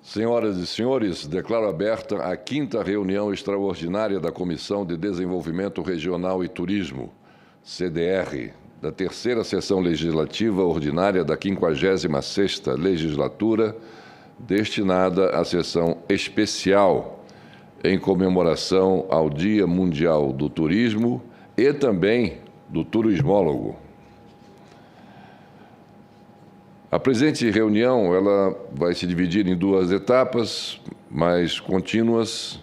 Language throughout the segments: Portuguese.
Senhoras e senhores, declaro aberta a 5ª reunião extraordinária da Comissão de Desenvolvimento Regional e Turismo, CDR, da 3ª Sessão Legislativa Ordinária da 56ª Legislatura, destinada à sessão especial em comemoração ao Dia Mundial do Turismo e também do turismólogo. A presente reunião ela vai se dividir em 2 etapas, mais contínuas.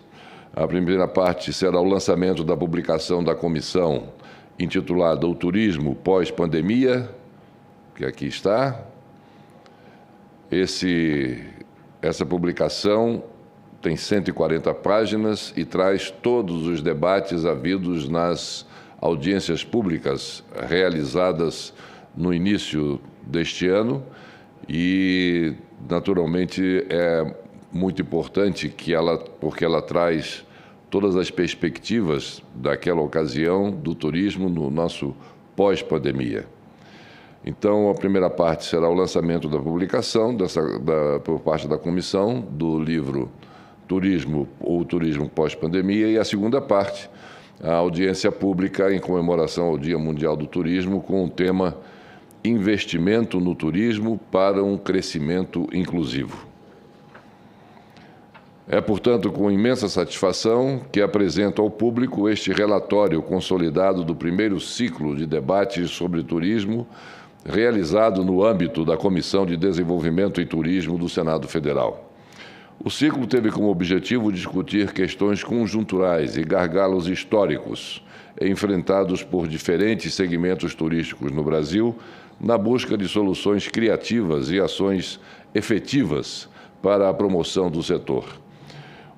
A primeira parte será o lançamento da publicação da comissão intitulada O Turismo Pós-Pandemia, que aqui está. Essa publicação tem 140 páginas e traz todos os debates havidos nas audiências públicas realizadas no início deste ano e, naturalmente, é muito importante porque ela traz todas as perspectivas daquela ocasião do turismo no nosso pós-pandemia. Então, a primeira parte será o lançamento da publicação por parte da comissão do livro Turismo ou Turismo Pós-Pandemia e a segunda parte, a audiência pública em comemoração ao Dia Mundial do Turismo com o tema Investimento no Turismo para um Crescimento Inclusivo. É, portanto, com imensa satisfação que apresento ao público este relatório consolidado do primeiro ciclo de debates sobre turismo realizado no âmbito da Comissão de Desenvolvimento e Turismo do Senado Federal. O ciclo teve como objetivo discutir questões conjunturais e gargalos históricos enfrentados por diferentes segmentos turísticos no Brasil, na busca de soluções criativas e ações efetivas para a promoção do setor.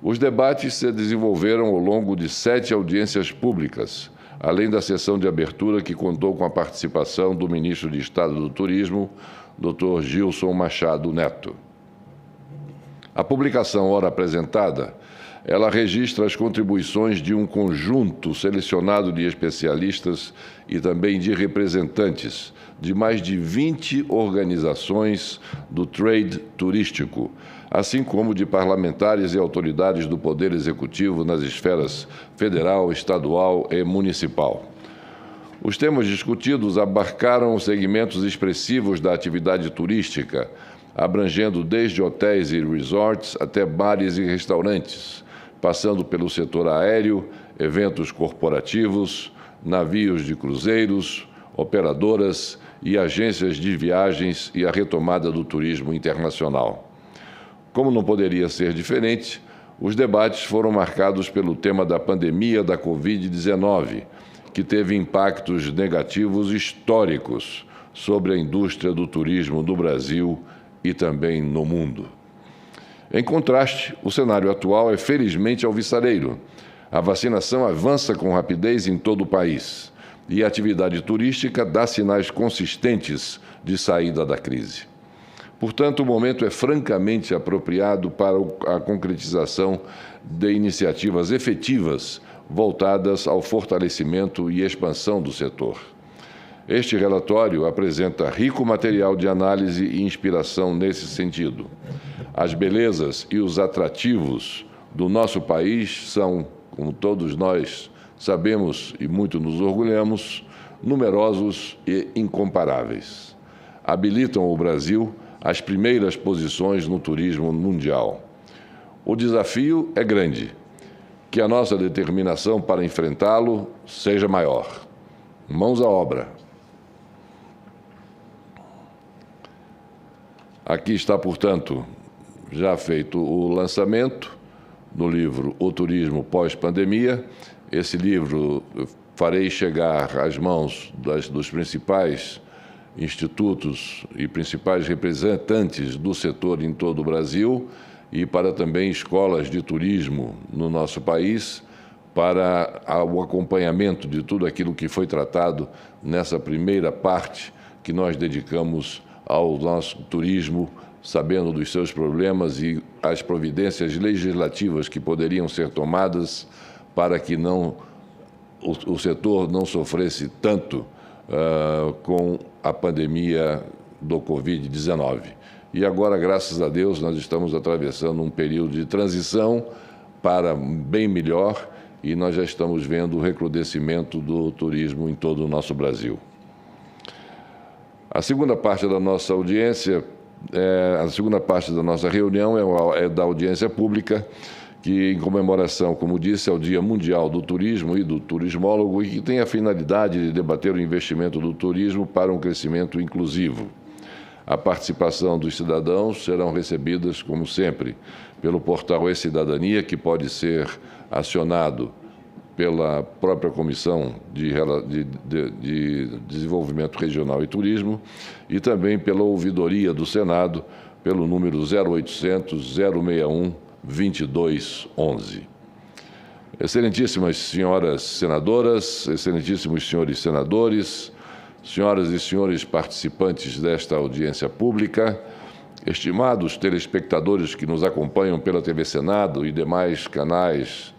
Os debates se desenvolveram ao longo de 7 audiências públicas, além da sessão de abertura que contou com a participação do ministro de Estado do Turismo, Dr. Gilson Machado Neto. A publicação ora apresentada, ela registra as contribuições de um conjunto selecionado de especialistas e também de representantes de mais de 20 organizações do trade turístico, assim como de parlamentares e autoridades do Poder Executivo nas esferas federal, estadual e municipal. Os temas discutidos abarcaram segmentos expressivos da atividade turística, abrangendo desde hotéis e resorts até bares e restaurantes, passando pelo setor aéreo, eventos corporativos, navios de cruzeiros, operadoras e agências de viagens e a retomada do turismo internacional. Como não poderia ser diferente, os debates foram marcados pelo tema da pandemia da Covid-19, que teve impactos negativos históricos sobre a indústria do turismo no Brasil e também no mundo. Em contraste, o cenário atual é felizmente alvissareiro. A vacinação avança com rapidez em todo o país e a atividade turística dá sinais consistentes de saída da crise. Portanto, o momento é francamente apropriado para a concretização de iniciativas efetivas voltadas ao fortalecimento e expansão do setor. Este relatório apresenta rico material de análise e inspiração nesse sentido. As belezas e os atrativos do nosso país são, como todos nós sabemos e muito nos orgulhamos, numerosos e incomparáveis. Habilitam o Brasil às primeiras posições no turismo mundial. O desafio é grande, que a nossa determinação para enfrentá-lo seja maior. Mãos à obra. Aqui está, portanto, já feito o lançamento do livro O Turismo Pós-Pandemia. Esse livro farei chegar às mãos dos principais institutos e principais representantes do setor em todo o Brasil e para também escolas de turismo no nosso país, para o acompanhamento de tudo aquilo que foi tratado nessa primeira parte que nós dedicamos ao nosso turismo, sabendo dos seus problemas e as providências legislativas que poderiam ser tomadas para que o setor não sofresse tanto com a pandemia do Covid-19. e agora, graças a Deus, nós estamos atravessando um período de transição para bem melhor e nós já estamos vendo o recrudescimento do turismo em todo o nosso Brasil. A segunda parte da nossa audiência, a segunda parte da nossa reunião é da audiência pública, que em comemoração, como disse, ao Dia Mundial do Turismo e do Turismólogo e que tem a finalidade de debater o investimento do turismo para um crescimento inclusivo. A participação dos cidadãos serão recebidas, como sempre, pelo portal E-Cidadania, que pode ser acionado pela própria Comissão de Desenvolvimento Regional e Turismo e também pela ouvidoria do Senado, pelo número 0800 061 2211. Excelentíssimas senhoras senadoras, excelentíssimos senhores senadores, senhoras e senhores participantes desta audiência pública, estimados telespectadores que nos acompanham pela TV Senado e demais canais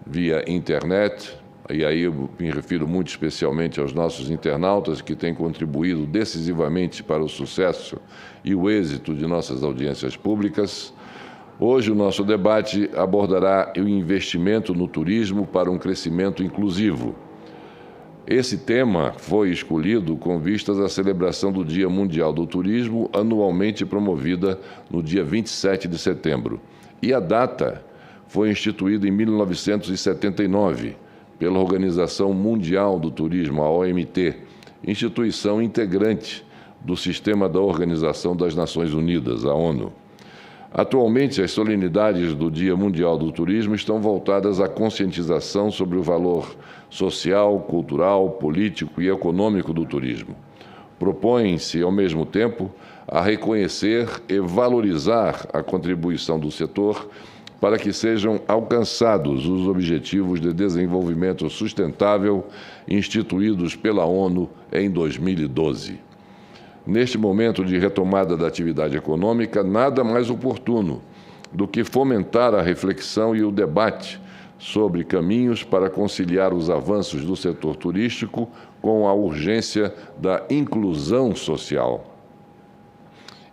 via internet, e aí eu me refiro muito especialmente aos nossos internautas que têm contribuído decisivamente para o sucesso e o êxito de nossas audiências públicas. Hoje o nosso debate abordará o investimento no turismo para um crescimento inclusivo. Esse tema foi escolhido com vistas à celebração do Dia Mundial do Turismo, anualmente promovida no dia 27 de setembro. E a data foi instituída em 1979 pela Organização Mundial do Turismo, a OMT, instituição integrante do sistema da Organização das Nações Unidas, a ONU. Atualmente, as solenidades do Dia Mundial do Turismo estão voltadas à conscientização sobre o valor social, cultural, político e econômico do turismo. Propõem-se, ao mesmo tempo, a reconhecer e valorizar a contribuição do setor para que sejam alcançados os Objetivos de Desenvolvimento Sustentável instituídos pela ONU em 2012. Neste momento de retomada da atividade econômica, nada mais oportuno do que fomentar a reflexão e o debate sobre caminhos para conciliar os avanços do setor turístico com a urgência da inclusão social.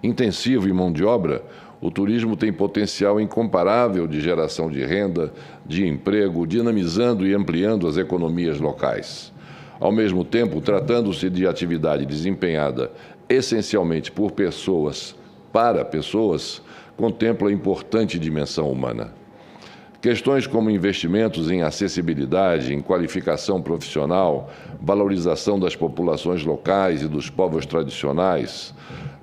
Intensivo em mão de obra, o turismo tem potencial incomparável de geração de renda, de emprego, dinamizando e ampliando as economias locais. Ao mesmo tempo, tratando-se de atividade desempenhada essencialmente por pessoas, para pessoas, contempla importante dimensão humana. Questões como investimentos em acessibilidade, em qualificação profissional, valorização das populações locais e dos povos tradicionais,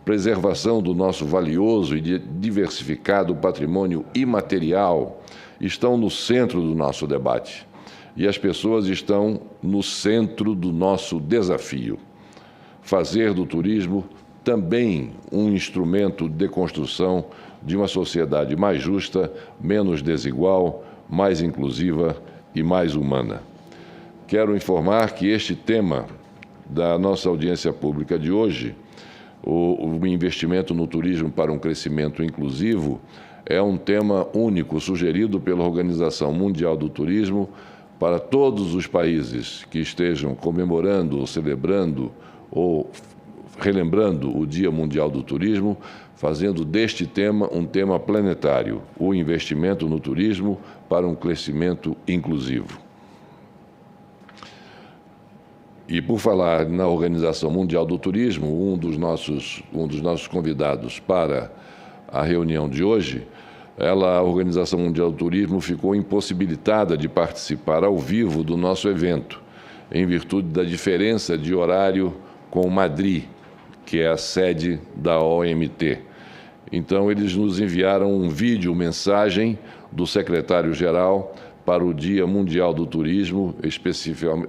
preservação do nosso valioso e diversificado patrimônio imaterial estão no centro do nosso debate. E as pessoas estão no centro do nosso desafio. Fazer do turismo também um instrumento de construção de uma sociedade mais justa, menos desigual, mais inclusiva e mais humana. Quero informar que este tema da nossa audiência pública de hoje, o investimento no turismo para um crescimento inclusivo, é um tema único sugerido pela Organização Mundial do Turismo para todos os países que estejam comemorando ou celebrando ou relembrando o Dia Mundial do Turismo, fazendo deste tema um tema planetário, o investimento no turismo para um crescimento inclusivo. E por falar na Organização Mundial do Turismo, um dos nossos convidados para a reunião de hoje, a Organização Mundial do Turismo ficou impossibilitada de participar ao vivo do nosso evento, em virtude da diferença de horário com Madrid, que é a sede da OMT. Então, eles nos enviaram um vídeo, mensagem do secretário-geral para o Dia Mundial do Turismo,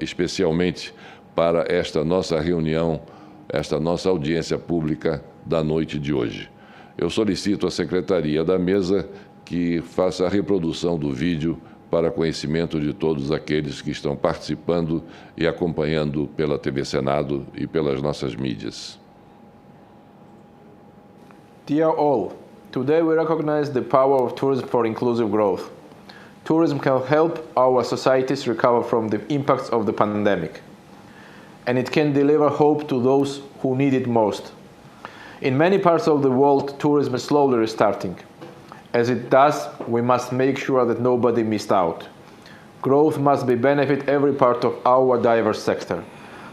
especialmente para esta nossa reunião, esta nossa audiência pública da noite de hoje. Eu solicito à Secretaria da Mesa que faça a reprodução do vídeo para conhecimento de todos aqueles que estão participando e acompanhando pela TV Senado e pelas nossas mídias. Dear all, today we recognize the power of tourism for inclusive growth. Tourism can help our societies recover from the impacts of the pandemic, and it can deliver hope to those who need it most. In many parts of the world, tourism is slowly restarting. As it does, we must make sure that nobody missed out. Growth must benefit every part of our diverse sector,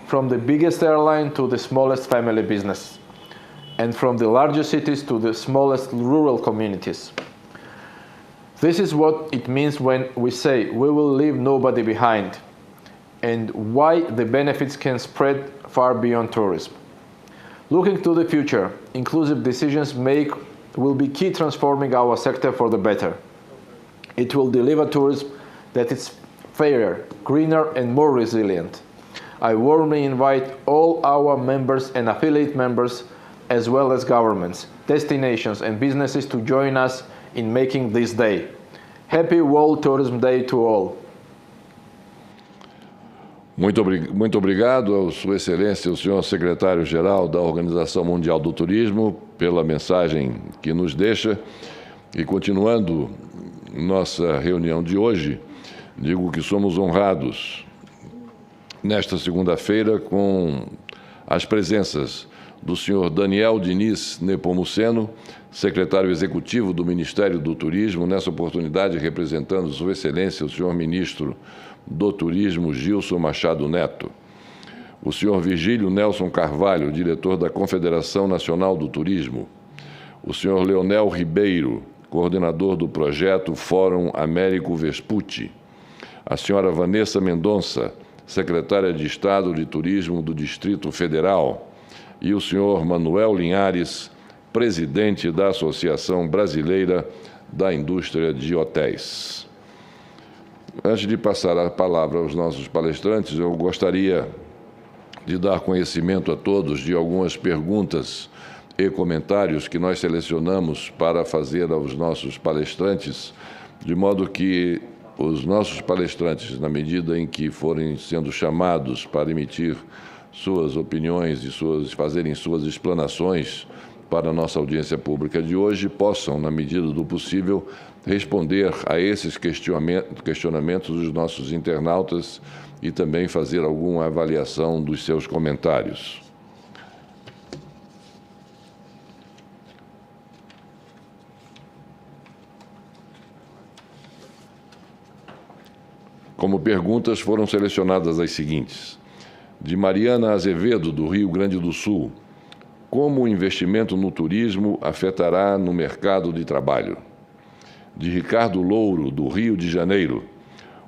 from the biggest airline to the smallest family business, and from the largest cities to the smallest rural communities. This is what it means when we say we will leave nobody behind, and why the benefits can spread far beyond tourism. Looking to the future, inclusive decisions will be key transforming our sector for the better. It will deliver tourism that is fairer, greener, and more resilient. I warmly invite all our members and affiliate members, as well as governments, destinations, and businesses to join us in making this day. Happy World Tourism Day to all. Muito obrigado a Sua Excelência, o senhor secretário-geral da Organização Mundial do Turismo, pela mensagem que nos deixa. E continuando nossa reunião de hoje, digo que somos honrados nesta segunda-feira com as presenças do senhor Daniel Diniz Nepomuceno, secretário executivo do Ministério do Turismo, nessa oportunidade representando Sua Excelência, o senhor ministro do Turismo, Gilson Machado Neto. O senhor Virgílio Nelson Carvalho, diretor da Confederação Nacional do Turismo. O senhor Leonel Ribeiro, coordenador do projeto Fórum Américo Vespucci. A senhora Vanessa Mendonça, secretária de Estado de Turismo do Distrito Federal. E o senhor Manuel Linhares, presidente da Associação Brasileira da Indústria de Hotéis. Antes de passar a palavra aos nossos palestrantes, eu gostaria de dar conhecimento a todos de algumas perguntas e comentários que nós selecionamos para fazer aos nossos palestrantes, de modo que os nossos palestrantes, na medida em que forem sendo chamados para emitir suas opiniões e fazerem suas explanações para a nossa audiência pública de hoje, possam, na medida do possível, responder a esses questionamentos dos nossos internautas e também fazer alguma avaliação dos seus comentários. Como perguntas, foram selecionadas as seguintes. De Mariana Azevedo, do Rio Grande do Sul. Como o investimento no turismo afetará no mercado de trabalho? De Ricardo Louro, do Rio de Janeiro.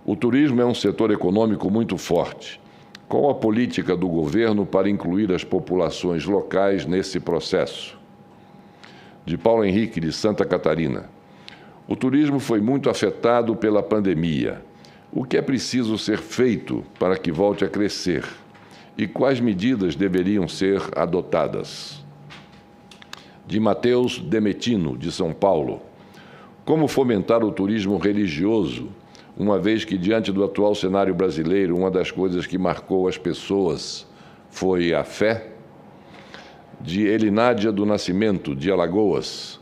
O turismo é um setor econômico muito forte. Qual a política do governo para incluir as populações locais nesse processo? De Paulo Henrique, de Santa Catarina. O turismo foi muito afetado pela pandemia. O que é preciso ser feito para que volte a crescer? E quais medidas deveriam ser adotadas? De Mateus Demetino, de São Paulo. Como fomentar o turismo religioso, uma vez que, diante do atual cenário brasileiro, uma das coisas que marcou as pessoas foi a fé? De Elinádia do Nascimento, de Alagoas.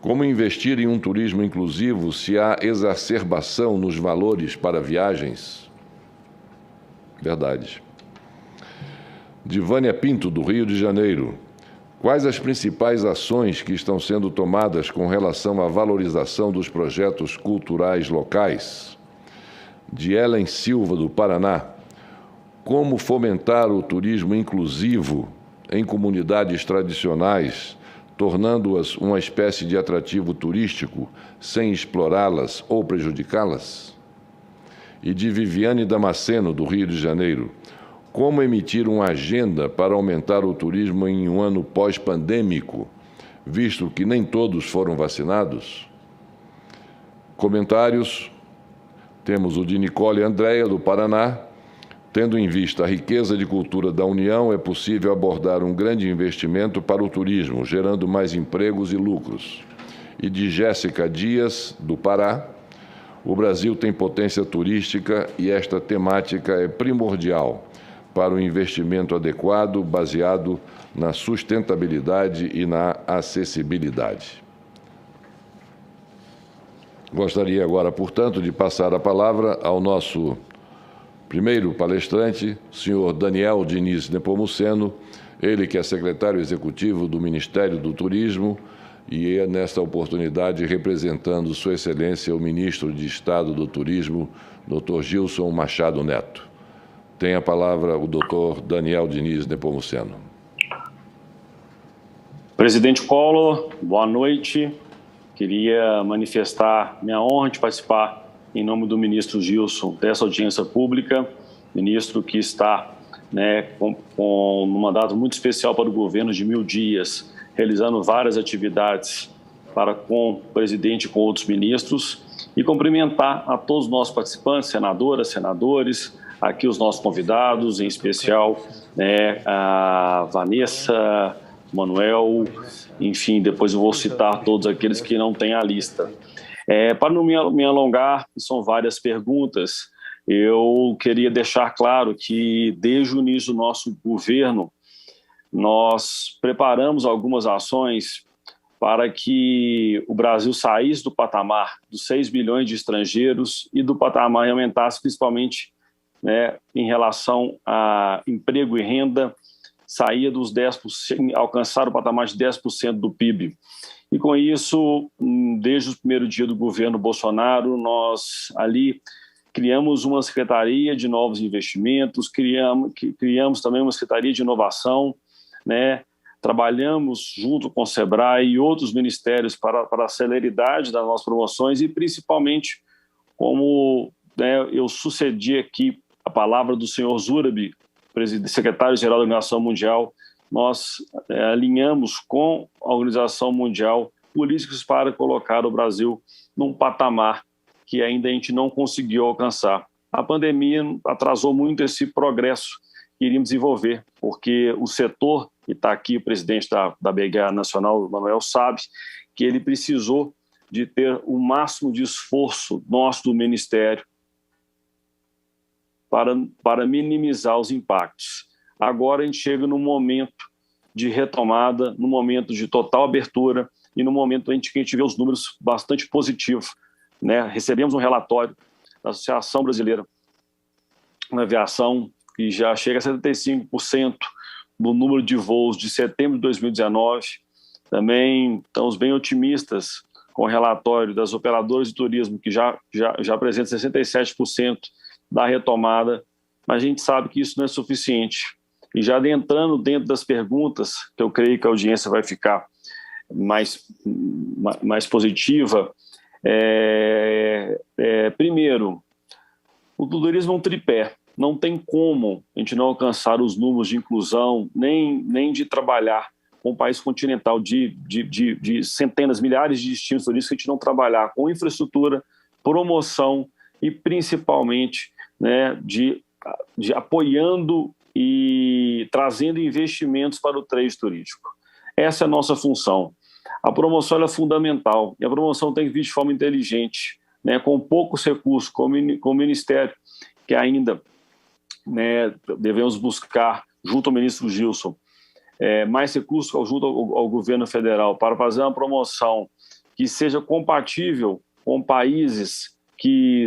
Como investir em um turismo inclusivo se há exacerbação nos valores para viagens? Verdade. De Vânia Pinto, do Rio de Janeiro. Quais as principais ações que estão sendo tomadas com relação à valorização dos projetos culturais locais? De Ellen Silva, do Paraná. Como fomentar o turismo inclusivo em comunidades tradicionais, tornando-as uma espécie de atrativo turístico, sem explorá-las ou prejudicá-las? E de Viviane Damasceno, do Rio de Janeiro. Como emitir uma agenda para aumentar o turismo em um ano pós-pandêmico, visto que nem todos foram vacinados? Comentários. Temos o de Nicole Andréia, do Paraná. Tendo em vista a riqueza de cultura da União, é possível abordar um grande investimento para o turismo, gerando mais empregos e lucros. E de Jéssica Dias, do Pará. O Brasil tem potência turística e esta temática é primordial para o investimento adequado, baseado na sustentabilidade e na acessibilidade. Gostaria agora, portanto, de passar a palavra ao nosso Primeiro palestrante, o senhor Daniel Diniz Nepomuceno, ele que é secretário executivo do Ministério do Turismo e é, nesta oportunidade, representando Sua Excelência, o Ministro de Estado do Turismo, Dr. Gilson Machado Neto. Tem a palavra o Dr. Daniel Diniz Nepomuceno. Presidente Collor, boa noite. Queria manifestar minha honra de participar, em nome do ministro Gilson, dessa audiência pública, ministro que está com um mandato muito especial para o governo de 1000 dias, realizando várias atividades com o presidente e com outros ministros, e cumprimentar a todos os nossos participantes, senadoras, senadores, aqui os nossos convidados, em especial a Vanessa, Manuel, enfim, depois eu vou citar todos aqueles que não têm a lista. Para não me alongar, são várias perguntas, eu queria deixar claro que desde o início do nosso governo, nós preparamos algumas ações para que o Brasil saísse do patamar dos 6 milhões de estrangeiros e do patamar e aumentasse principalmente em relação a emprego e renda, saía dos 10%, alcançar o patamar de 10% do PIB. E com isso, desde o primeiro dia do governo Bolsonaro, nós ali criamos uma secretaria de novos investimentos, criamos também uma secretaria de inovação, trabalhamos junto com o SEBRAE e outros ministérios para a celeridade das nossas promoções e principalmente como eu sucedi aqui a palavra do senhor Zurabi, secretário-geral da Organização Mundial, nós alinhamos com a Organização Mundial políticas para colocar o Brasil num patamar que ainda a gente não conseguiu alcançar. A pandemia atrasou muito esse progresso que iríamos desenvolver, porque o setor, e está aqui o presidente da BGA Nacional, Manuel, sabe que ele precisou de ter o máximo de esforço nosso do Ministério para minimizar os impactos. Agora a gente chega no momento de retomada, no momento de total abertura e no momento em que a gente vê os números bastante positivos. Recebemos um relatório da Associação Brasileira na Aviação que já chega a 75% do número de voos de setembro de 2019. Também estamos bem otimistas com o relatório das operadoras de turismo que já apresenta 67% da retomada, mas a gente sabe que isso não é suficiente. E já entrando dentro das perguntas, que eu creio que a audiência vai ficar mais positiva, primeiro, o turismo é um tripé. Não tem como a gente não alcançar os números de inclusão, nem de trabalhar com um país continental de centenas, milhares de destinos turísticos, que a gente não trabalhar com infraestrutura, promoção e principalmente de apoiando e trazendo investimentos para o trade turístico. Essa é a nossa função. A promoção é fundamental e a promoção tem que vir de forma inteligente, com poucos recursos, com o Ministério, que ainda devemos buscar, junto ao ministro Gilson, mais recursos junto ao governo federal para fazer uma promoção que seja compatível com países que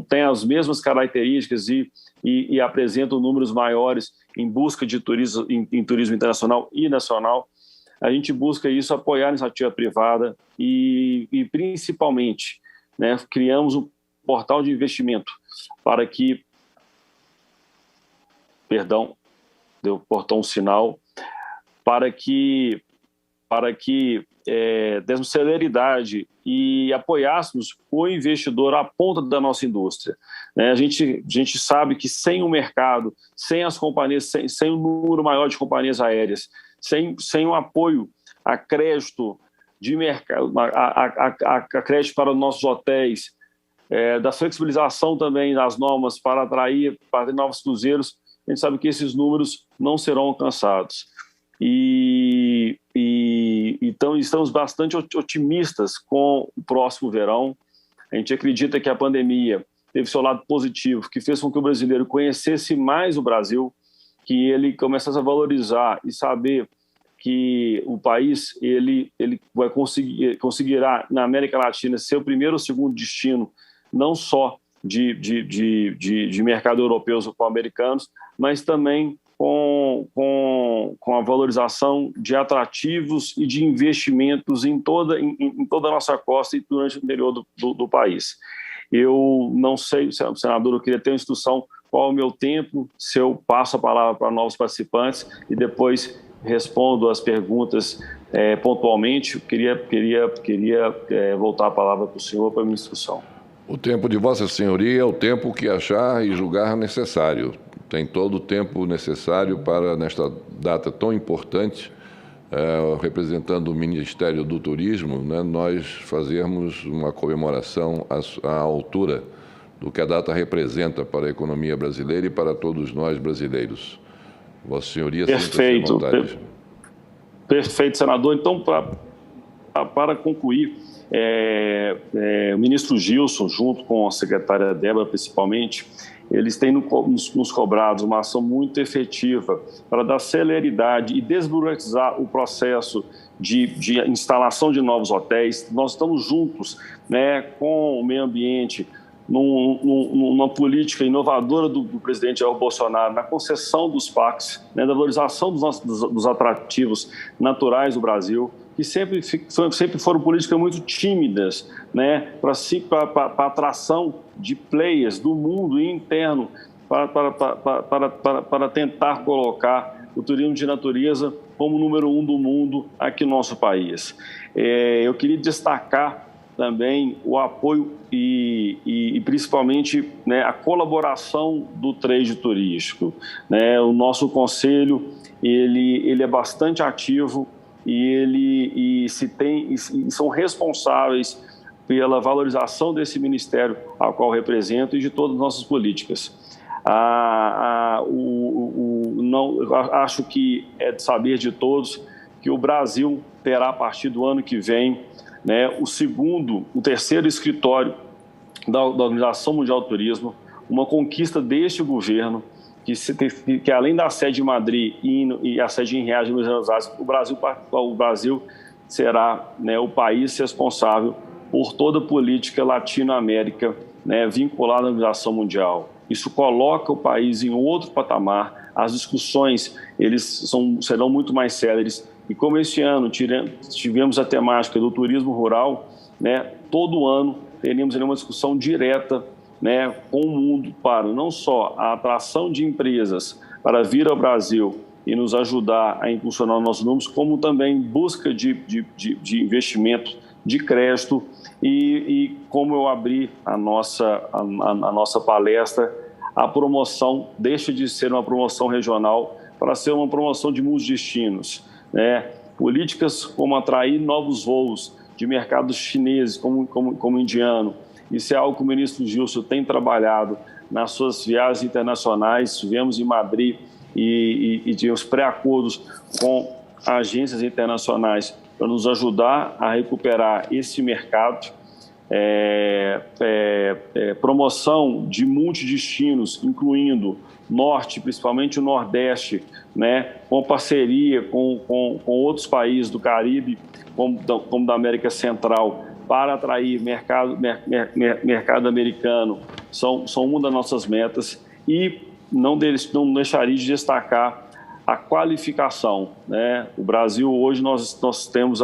têm as mesmas características e apresentam números maiores em busca de turismo, em turismo internacional e nacional. A gente busca isso, apoiar a iniciativa privada e principalmente, criamos um portal de investimento para que... Perdão, cortou um sinal. Para que dessemos celeridade e apoiássemos o investidor à ponta da nossa indústria. A gente sabe que sem o mercado, sem as companhias, sem um número maior de companhias aéreas, sem um apoio a crédito de mercado, a crédito para os nossos hotéis, da flexibilização também das normas para atrair novos cruzeiros, a gente sabe que esses números não serão alcançados. Então, estamos bastante otimistas com o próximo verão. A gente acredita que a pandemia teve seu lado positivo, que fez com que o brasileiro conhecesse mais o Brasil, que ele começasse a valorizar e saber que o país ele conseguirá, na América Latina, ser o primeiro ou segundo destino, não só de mercado europeus ou americanos, mas também com a valorização de atrativos e de investimentos em toda a nossa costa e durante o interior do país. Eu não sei, senador, eu queria ter uma instrução qual é o meu tempo, se eu passo a palavra para novos participantes e depois respondo as perguntas pontualmente. Queria voltar a palavra para o senhor para a minha instrução. O tempo de Vossa Senhoria é o tempo que achar e julgar necessário. Tem todo o tempo necessário para, nesta data tão importante, representando o Ministério do Turismo, né, nós fazermos uma comemoração à altura do que a data representa para a economia brasileira e para todos nós brasileiros. Vossa Senhoria, sinta-se à vontade. Perfeito, senador. Então, para concluir, o ministro Gilson, junto com a secretária Débora, principalmente, eles têm nos cobrado uma ação muito efetiva para dar celeridade e desburocratizar o processo de instalação de novos hotéis. Nós estamos juntos, né, com o meio ambiente, numa política inovadora do presidente Jair Bolsonaro, na concessão dos parques, né, da valorização dos atrativos naturais do Brasil, que sempre foram políticas muito tímidas, né, para atração de players do mundo interno, para tentar colocar o turismo de natureza como número 1 do mundo aqui no nosso país. Eu queria destacar também o apoio e principalmente, né, a colaboração do trade turístico, né? O nosso conselho ele é bastante ativo e são responsáveis pela valorização desse ministério ao qual represento e de todas as nossas políticas. Acho que é de saber de todos que o Brasil terá, a partir do ano que vem, né, o terceiro escritório da Organização Mundial do Turismo, uma conquista deste governo, que além da sede em Madrid e a sede em Riad, nos Buenos Aires, o Brasil será, né, o país responsável por toda a política Latino-América, né, vinculada à Organização Mundial. Isso coloca o país em outro patamar, as discussões serão muito mais céleres. E como este ano tivemos a temática do turismo rural, né, todo ano teríamos uma discussão direta, né, com o mundo para não só a atração de empresas para vir ao Brasil e nos ajudar a impulsionar os nossos números, como também busca de investimento, de crédito e como eu abri a nossa palestra, a promoção deixa de ser uma promoção regional para ser uma promoção de multidestinos, né? Políticas como atrair novos voos de mercados chineses, como indiano. Isso é algo que o ministro Gilson tem trabalhado nas suas viagens internacionais. Estivemos em Madrid e tivemos pré-acordos com agências internacionais para nos ajudar a recuperar esse mercado. Promoção de multidestinos, incluindo Norte, principalmente o Nordeste, né, com parceria com outros países do Caribe, como da América Central, para atrair mercado americano, são uma das nossas metas. E não deixaria de destacar a qualificação, né? O Brasil, hoje, nós temos,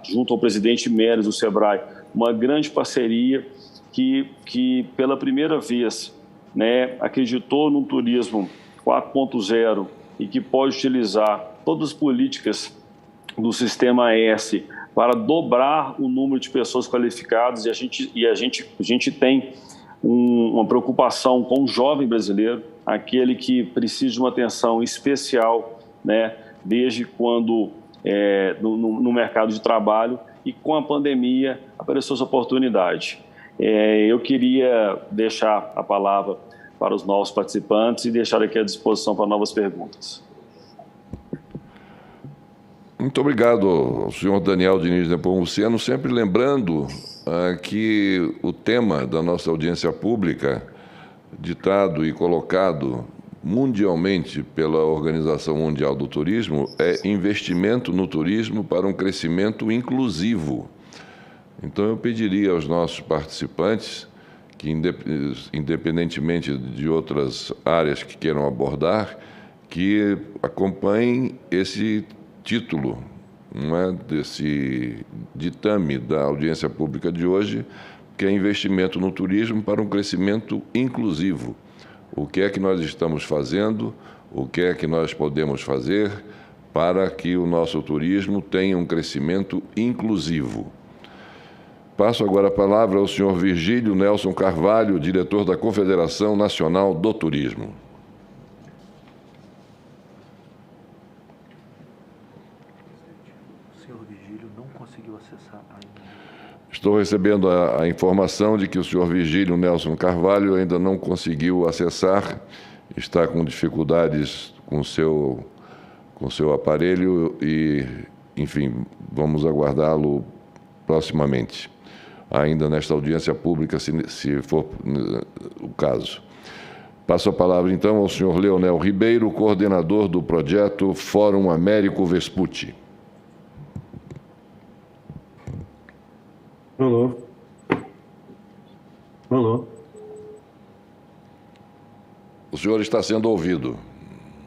junto ao presidente Meres, do SEBRAE, uma grande parceria que pela primeira vez, né, acreditou no turismo 4.0 e que pode utilizar todas as políticas do Sistema S para dobrar o número de pessoas qualificadas. E a gente tem uma preocupação com o jovem brasileiro, aquele que precisa de uma atenção especial, né, desde quando no mercado de trabalho, e com a pandemia apareceu essa oportunidade. Eu queria deixar a palavra para os novos participantes e deixar aqui à disposição para novas perguntas. Muito obrigado ao senhor Daniel Diniz Nepomuceno, sempre lembrando que o tema da nossa audiência pública, ditado e colocado mundialmente pela Organização Mundial do Turismo, é investimento no turismo para um crescimento inclusivo. Então, eu pediria aos nossos participantes que independentemente de outras áreas que queiram abordar, que acompanhem esse título, não é, desse ditame da audiência pública de hoje, que é investimento no turismo para um crescimento inclusivo. O que é que nós estamos fazendo, o que é que nós podemos fazer para que o nosso turismo tenha um crescimento inclusivo. Passo agora a palavra ao senhor Virgílio Nelson Carvalho, diretor da Confederação Nacional do Turismo. O senhor Virgílio não conseguiu acessar ainda. Estou recebendo a informação de que o senhor Virgílio Nelson Carvalho ainda não conseguiu acessar, está com dificuldades com seu aparelho e, enfim, vamos aguardá-lo proximamente, ainda nesta audiência pública, se for o caso. Passo a palavra, então, ao senhor Leonel Ribeiro, coordenador do projeto Fórum Américo Vespucci. Alô? Alô? O senhor está sendo ouvido.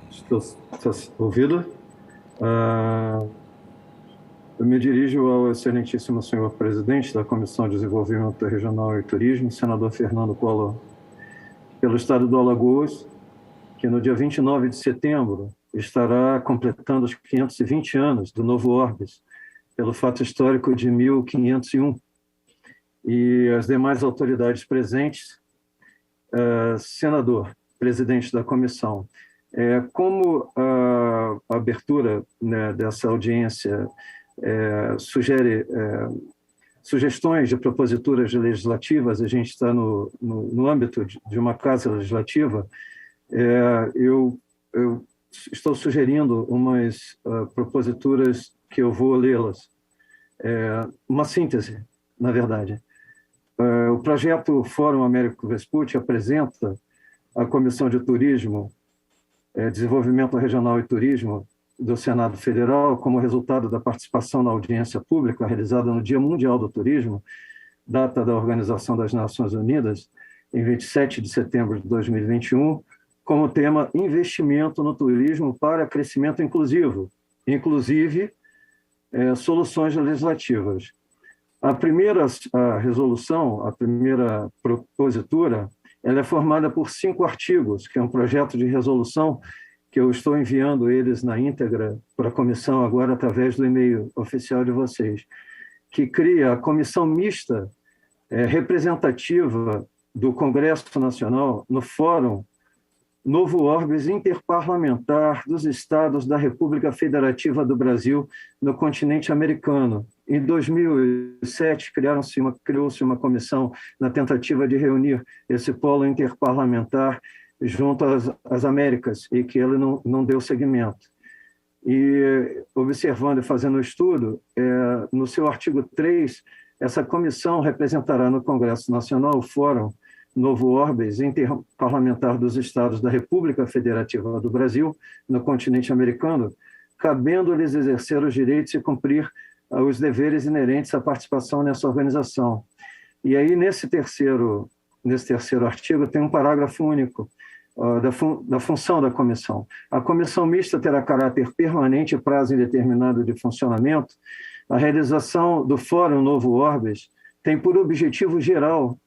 Está ouvido? Eu me dirijo ao excelentíssimo senhor presidente da Comissão de Desenvolvimento Regional e Turismo, senador Fernando Collor, pelo estado do Alagoas, que no dia 29 de setembro estará completando os 520 anos do Novo Orbis, pelo fato histórico de 1501. E as demais autoridades presentes, senador, presidente da comissão, como a abertura, né, dessa audiência sugere sugestões de proposituras legislativas, a gente está no âmbito de uma casa legislativa, eu estou sugerindo umas proposituras que eu vou lê-las. Uma síntese, na verdade. O projeto Fórum Américo Vespucci apresenta à Comissão de Turismo, Desenvolvimento Regional e Turismo do Senado Federal, como resultado da participação na audiência pública realizada no Dia Mundial do Turismo, data da Organização das Nações Unidas, em 27 de setembro de 2021, como tema Investimento no Turismo para Crescimento Inclusivo, inclusive soluções legislativas. A primeira resolução, a primeira propositura, ela é formada por 5 artigos, que é um projeto de resolução que eu estou enviando eles na íntegra para a comissão agora através do e-mail oficial de vocês, que cria a comissão mista representativa do Congresso Nacional no Fórum Novo Orbis Interparlamentar dos Estados da República Federativa do Brasil no continente americano. Em 2007, criou-se uma comissão na tentativa de reunir esse polo interparlamentar junto às Américas, e que ele não deu seguimento. E, observando e fazendo o estudo, no seu artigo 3, essa comissão representará no Congresso Nacional o Fórum Novo Orbis Interparlamentar dos Estados da República Federativa do Brasil, no continente americano, cabendo-lhes exercer os direitos e cumprir os deveres inerentes à participação nessa organização. E aí, nesse terceiro artigo, tem um parágrafo único da função da comissão. A comissão mista terá caráter permanente e prazo indeterminado de funcionamento. A realização do Fórum Novo Orbis tem por objetivo geral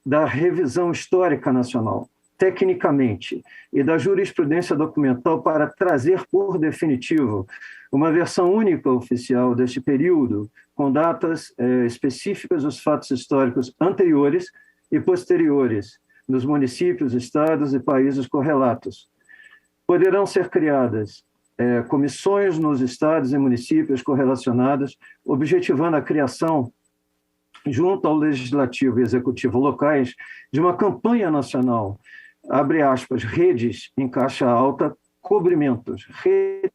da revisão histórica nacional, tecnicamente, e da jurisprudência documental para trazer por definitivo uma versão única oficial deste período, com datas específicas dos fatos históricos anteriores e posteriores, nos municípios, estados e países correlatos. Poderão ser criadas comissões nos estados e municípios correlacionados, objetivando a criação, junto ao Legislativo e Executivo locais, de uma campanha nacional, abre aspas, redes em caixa alta, cobrimentos,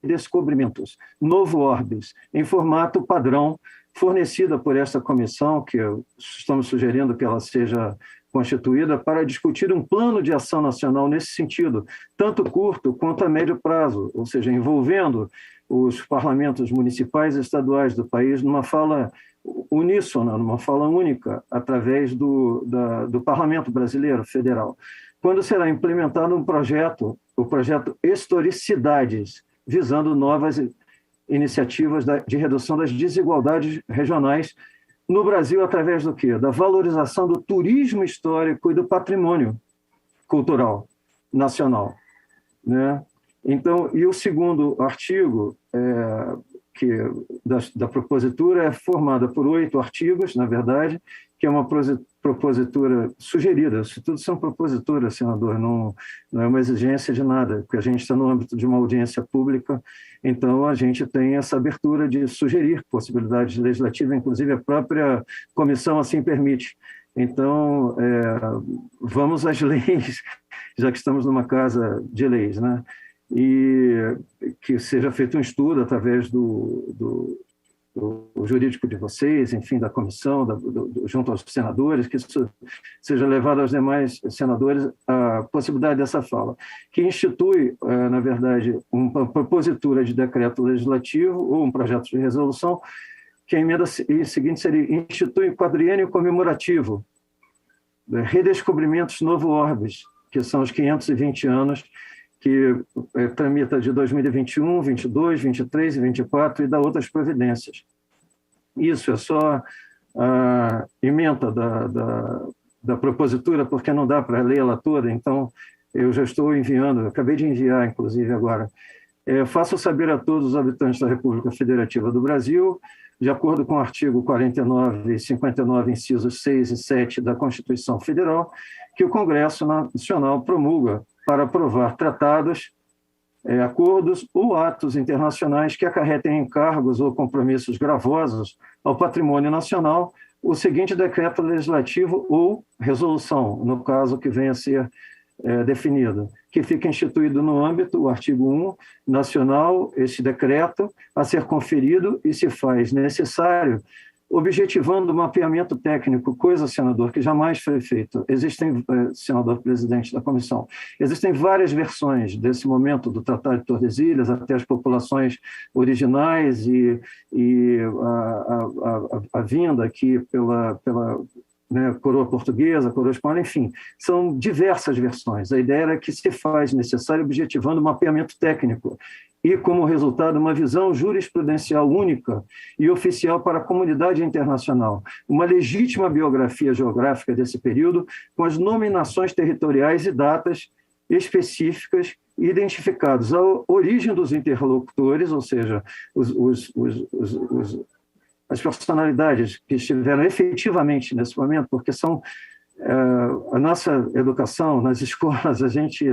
redescobrimentos, Novo Orbis, em formato padrão, fornecida por esta comissão, que estamos sugerindo que ela seja constituída, para discutir um plano de ação nacional nesse sentido, tanto curto quanto a médio prazo, ou seja, envolvendo os parlamentos municipais e estaduais do país numa fala uníssona, numa fala única, através do Parlamento Brasileiro Federal. Quando será implementado o projeto Historicidades, visando novas iniciativas de redução das desigualdades regionais no Brasil, através do quê? Da valorização do turismo histórico e do patrimônio cultural nacional, né? Então, e o segundo artigo da propositura é formada por 8 artigos, na verdade, que é uma propositura sugerida. Isso tudo são proposituras, senador, não é uma exigência de nada, porque a gente está no âmbito de uma audiência pública, então a gente tem essa abertura de sugerir possibilidades legislativas, inclusive a própria comissão assim permite. Então, vamos às leis, já que estamos numa casa de leis, né? E que seja feito um estudo através do jurídico de vocês, enfim, da comissão, junto aos senadores, que isso seja levado aos demais senadores a possibilidade dessa fala, que institui, na verdade, uma propositura de decreto legislativo ou um projeto de resolução, que a emenda seguinte seria: institui quadriênio comemorativo, redescobrimentos Novo Orbis, que são os 520 anos, que tramita de 2021, 22, 23 e 24 e dá outras providências. Isso é só a emenda da propositura, porque não dá para ler ela toda, então eu já estou enviando, acabei de enviar, inclusive, agora. Faço saber a todos os habitantes da República Federativa do Brasil, de acordo com o artigo 49 e 59, incisos 6 e 7 da Constituição Federal, que o Congresso Nacional promulga para aprovar tratados, acordos ou atos internacionais que acarretem encargos ou compromissos gravosos ao patrimônio nacional, o seguinte decreto legislativo ou resolução, no caso que venha a ser definido, que fica instituído no âmbito, o artigo 1, nacional, esse decreto a ser conferido e se faz necessário, objetivando o mapeamento técnico, coisa, senador, que jamais foi feito. Existem, senador presidente da comissão, existem várias versões desse momento do Tratado de Tordesilhas, até as populações originais e a vinda aqui pela coroa portuguesa, coroa espanhola, enfim, são diversas versões. A ideia era que se faz necessário objetivando o mapeamento técnico e, como resultado, uma visão jurisprudencial única e oficial para a comunidade internacional, uma legítima biografia geográfica desse período, com as nominações territoriais e datas específicas identificados, a origem dos interlocutores, ou seja, as personalidades que estiveram efetivamente nesse momento, porque são a nossa educação nas escolas, a gente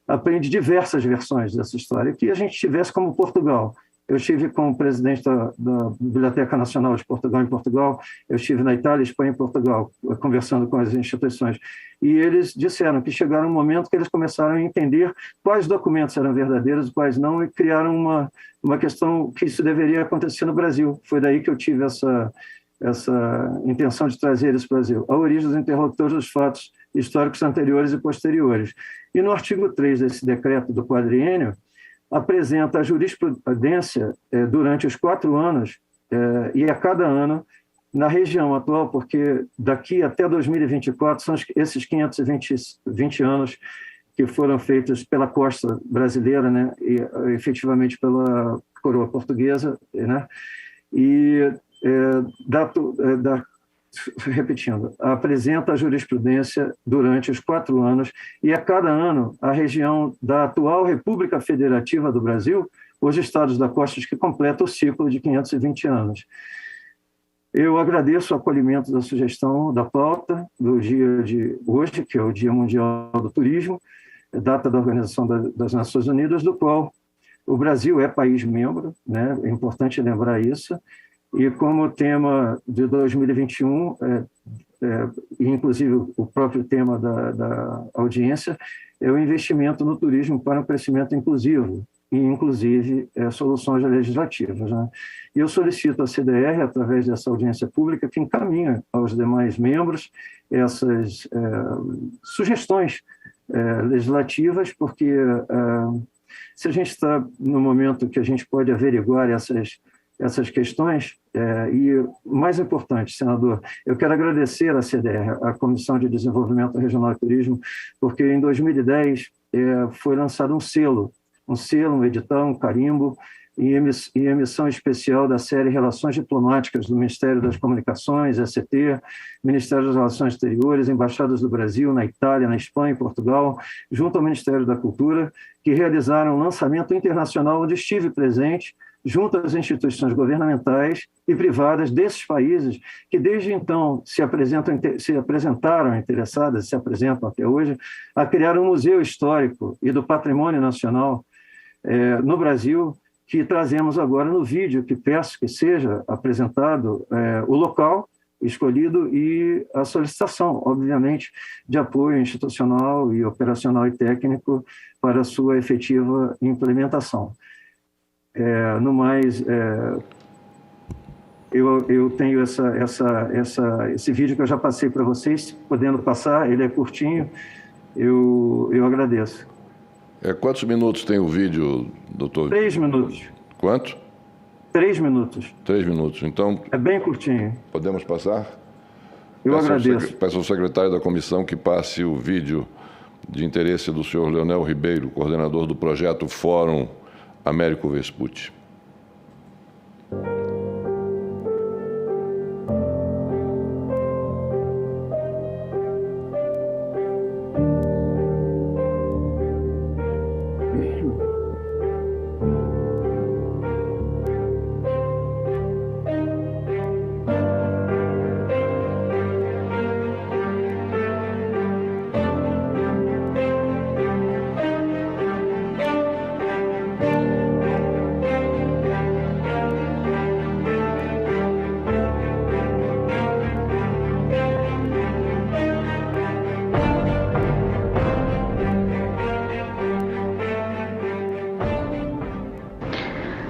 aprende diversas versões dessa história, que a gente tivesse como Portugal. Eu estive com o presidente da Biblioteca Nacional de Portugal em Portugal, eu estive na Itália, Espanha e Portugal, conversando com as instituições, e eles disseram que chegaram um momento que eles começaram a entender quais documentos eram verdadeiros e quais não, e criaram uma questão que isso deveria acontecer no Brasil. Foi daí que eu tive essa intenção de trazer isso para o Brasil, a origem dos interlocutores dos fatos históricos anteriores e posteriores. E no artigo 3 desse decreto do quadriênio, apresenta a jurisprudência durante os 4 anos e a cada ano na região atual, porque daqui até 2024 são esses 520 anos que foram feitos pela costa brasileira, né, e efetivamente pela coroa portuguesa, né, e repetindo, apresenta a jurisprudência durante os 4 anos e a cada ano a região da atual República Federativa do Brasil, os estados da costa que completa o ciclo de 520 anos. Eu agradeço o acolhimento da sugestão da pauta do dia de hoje, que é o Dia Mundial do Turismo, data da Organização das Nações Unidas, do qual o Brasil é país membro, né? É importante lembrar isso. E como tema de 2021, inclusive o próprio tema da audiência, é o investimento no turismo para um crescimento inclusivo, e inclusive soluções legislativas, né? E eu solicito à CDR, através dessa audiência pública, que encaminhe aos demais membros essas sugestões legislativas, porque se a gente está no momento que a gente pode averiguar essas questões, e mais importante, senador, eu quero agradecer à CDR, a Comissão de Desenvolvimento Regional e Turismo, porque em 2010 foi lançado um selo, um edital, um carimbo, em emissão especial da série Relações Diplomáticas do Ministério das Comunicações, SCT, Ministério das Relações Exteriores, Embaixadas do Brasil, na Itália, na Espanha e Portugal, junto ao Ministério da Cultura, que realizaram um lançamento internacional onde estive presente, junto às instituições governamentais e privadas desses países que desde então se apresentaram interessadas, se apresentam até hoje, a criar um museu histórico e do patrimônio nacional no Brasil, que trazemos agora no vídeo, que peço que seja apresentado o local escolhido e a solicitação, obviamente, de apoio institucional e operacional e técnico para a sua efetiva implementação. No mais, eu tenho esse vídeo que eu já passei para vocês, podendo passar, ele é curtinho, eu agradeço. Quantos minutos tem o vídeo, doutor? 3 minutos. Quanto? 3 minutos. 3 minutos. Então, é bem curtinho. Podemos passar? Eu agradeço. Peço ao secretário da comissão que passe o vídeo de interesse do senhor Leonel Ribeiro, coordenador do projeto Fórum Américo Vespucci.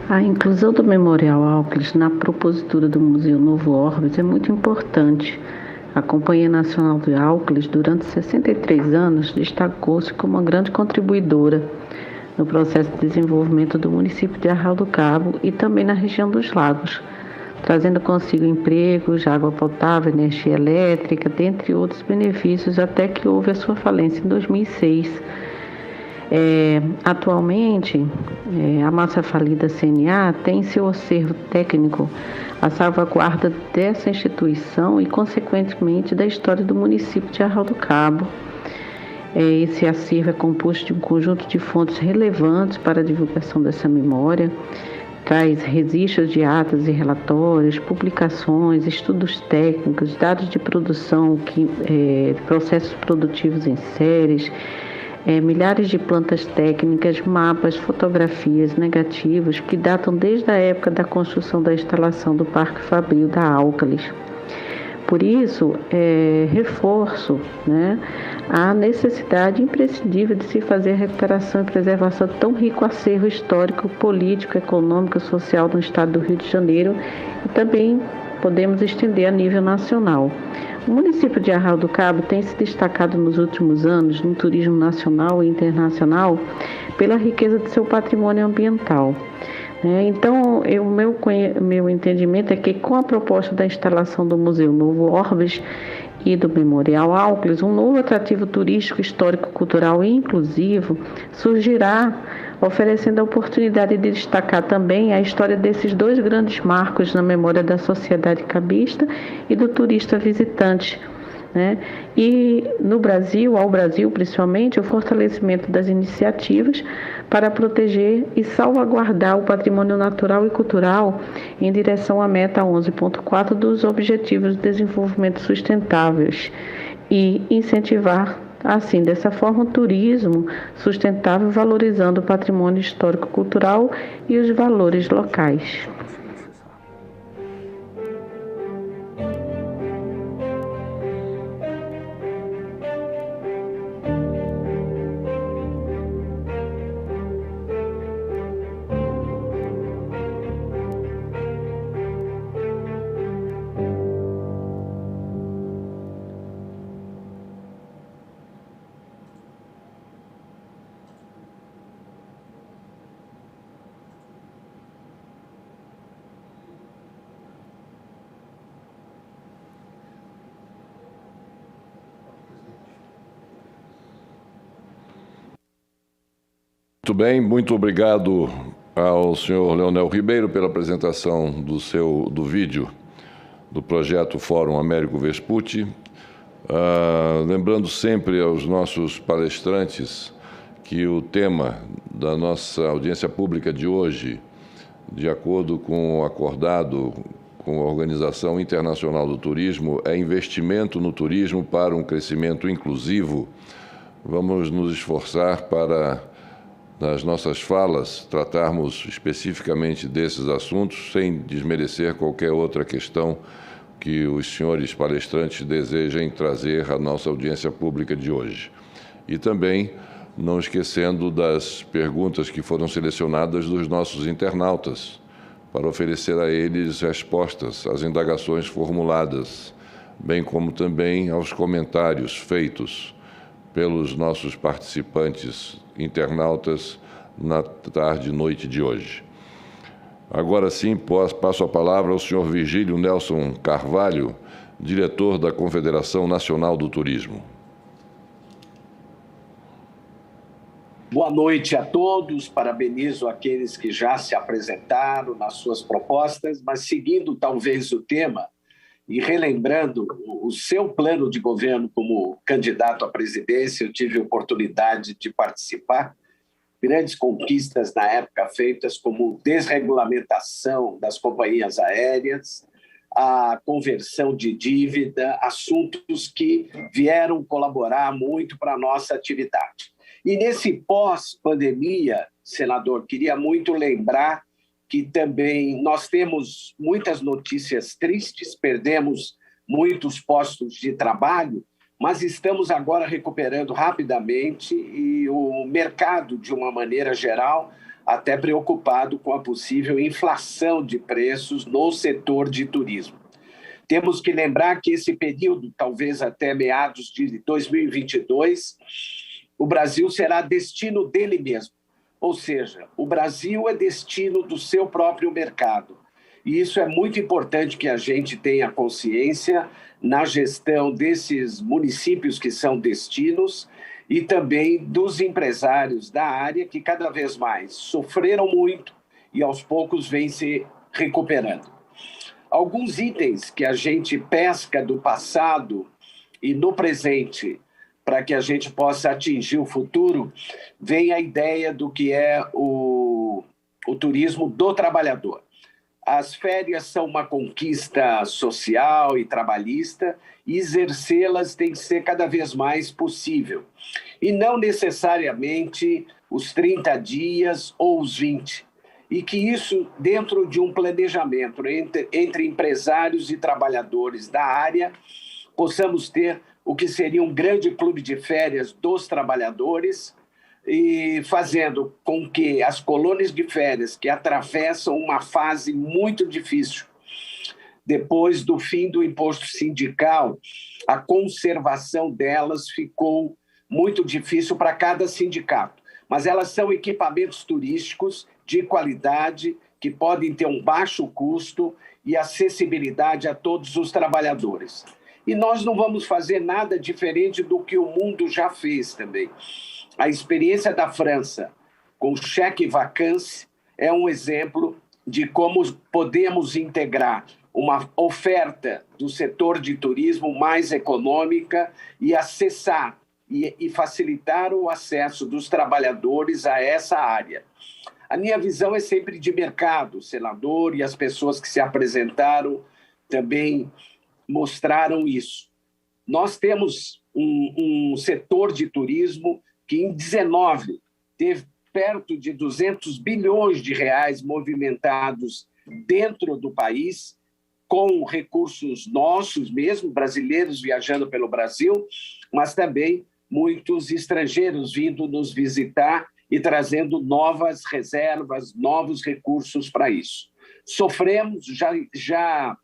A inclusão do Memorial Auclis na propositura do Museu Novo Orbis é muito importante. A Companhia Nacional de Auclis, durante 63 anos, destacou-se como uma grande contribuidora no processo de desenvolvimento do município de Arraial do Cabo e também na região dos lagos, trazendo consigo empregos, água potável, energia elétrica, dentre outros benefícios, até que houve a sua falência em 2006. Atualmente, a massa falida CNA tem em seu acervo técnico a salvaguarda dessa instituição e, consequentemente, da história do município de Arraial do Cabo. Esse acervo é composto de um conjunto de fontes relevantes para a divulgação dessa memória, traz registros de atas e relatórios, publicações, estudos técnicos, dados de produção, processos produtivos em séries, milhares de plantas técnicas, mapas, fotografias, negativos que datam desde a época da construção da instalação do Parque Fabril da Auclis. Por isso, reforço a necessidade imprescindível de se fazer a recuperação e preservação de tão rico acervo histórico, político, econômico e social no estado do Rio de Janeiro e também podemos estender a nível nacional. O município de Arraial do Cabo tem se destacado nos últimos anos no turismo nacional e internacional pela riqueza de seu patrimônio ambiental. Então, meu entendimento é que com a proposta da instalação do Museu Novo Orbis e do Memorial Auclis, um novo atrativo turístico, histórico, cultural e inclusivo surgirá, oferecendo a oportunidade de destacar também a história desses dois grandes marcos na memória da sociedade cabista e do turista visitante. E no Brasil, ao Brasil principalmente, o fortalecimento das iniciativas para proteger e salvaguardar o patrimônio natural e cultural em direção à meta 11.4 dos Objetivos de Desenvolvimento Sustentáveis e incentivar, assim, dessa forma, o turismo sustentável, valorizando o patrimônio histórico-cultural e os valores locais. Muito bem, muito obrigado ao senhor Leonel Ribeiro pela apresentação do vídeo do projeto Fórum Américo Vespucci. Lembrando sempre aos nossos palestrantes que o tema da nossa audiência pública de hoje, de acordo com o acordado com a Organização Internacional do Turismo, é investimento no turismo para um crescimento inclusivo. Vamos nos esforçar para, nas nossas falas, tratarmos especificamente desses assuntos, sem desmerecer qualquer outra questão que os senhores palestrantes desejem trazer à nossa audiência pública de hoje. E também não esquecendo das perguntas que foram selecionadas dos nossos internautas, para oferecer a eles respostas às indagações formuladas, bem como também aos comentários feitos pelos nossos participantes internautas na tarde e noite de hoje. Agora sim, passo a palavra ao senhor Virgílio Nelson Carvalho, diretor da Confederação Nacional do Turismo. Boa noite a todos, parabenizo aqueles que já se apresentaram nas suas propostas, mas seguindo talvez o tema e relembrando o seu plano de governo como candidato à presidência, eu tive a oportunidade de participar, grandes conquistas na época feitas como desregulamentação das companhias aéreas, a conversão de dívida, assuntos que vieram colaborar muito para a nossa atividade. E nesse pós-pandemia, senador, queria muito lembrar que também nós temos muitas notícias tristes, perdemos muitos postos de trabalho, mas estamos agora recuperando rapidamente e o mercado, de uma maneira geral, até preocupado com a possível inflação de preços no setor de turismo. Temos que lembrar que esse período, talvez até meados de 2022, o Brasil será destino dele mesmo. Ou seja, o Brasil é destino do seu próprio mercado. E isso é muito importante que a gente tenha consciência na gestão desses municípios que são destinos e também dos empresários da área que cada vez mais sofreram muito e aos poucos vêm se recuperando. Alguns itens que a gente pesca do passado e no presente para que a gente possa atingir o futuro, vem a ideia do que é o turismo do trabalhador. As férias são uma conquista social e trabalhista e exercê-las tem que ser cada vez mais possível. E não necessariamente os 30 dias ou os 20. E que isso, dentro de um planejamento entre empresários e trabalhadores da área, possamos ter o que seria um grande clube de férias dos trabalhadores e fazendo com que as colônias de férias que atravessam uma fase muito difícil, depois do fim do imposto sindical, a conservação delas ficou muito difícil para cada sindicato. Mas elas são equipamentos turísticos de qualidade que podem ter um baixo custo e acessibilidade a todos os trabalhadores. E nós não vamos fazer nada diferente do que o mundo já fez também. A experiência da França com o cheque vacance é um exemplo de como podemos integrar uma oferta do setor de turismo mais econômica e acessar e facilitar o acesso dos trabalhadores a essa área. A minha visão é sempre de mercado, senador, e as pessoas que se apresentaram também mostraram isso. Nós temos um setor de turismo que, em 2019, teve perto de 200 bilhões de reais movimentados dentro do país, com recursos nossos mesmo, brasileiros viajando pelo Brasil, mas também muitos estrangeiros vindo nos visitar e trazendo novas reservas, novos recursos para isso. Sofremos já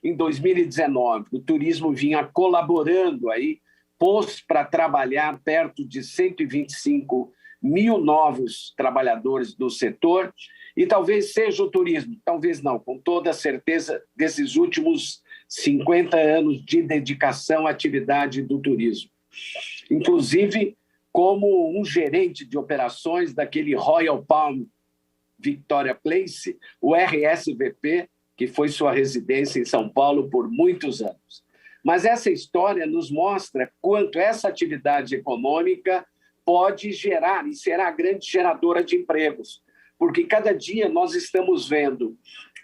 em 2019, o turismo vinha colaborando aí, pôs para trabalhar perto de 125 mil novos trabalhadores do setor, e talvez seja o turismo, talvez não, com toda certeza, desses últimos 50 anos de dedicação à atividade do turismo. Inclusive, como um gerente de operações daquele Royal Palm Victoria Place, o RSVP, que foi sua residência em São Paulo por muitos anos. Mas essa história nos mostra quanto essa atividade econômica pode gerar e será a grande geradora de empregos, porque cada dia nós estamos vendo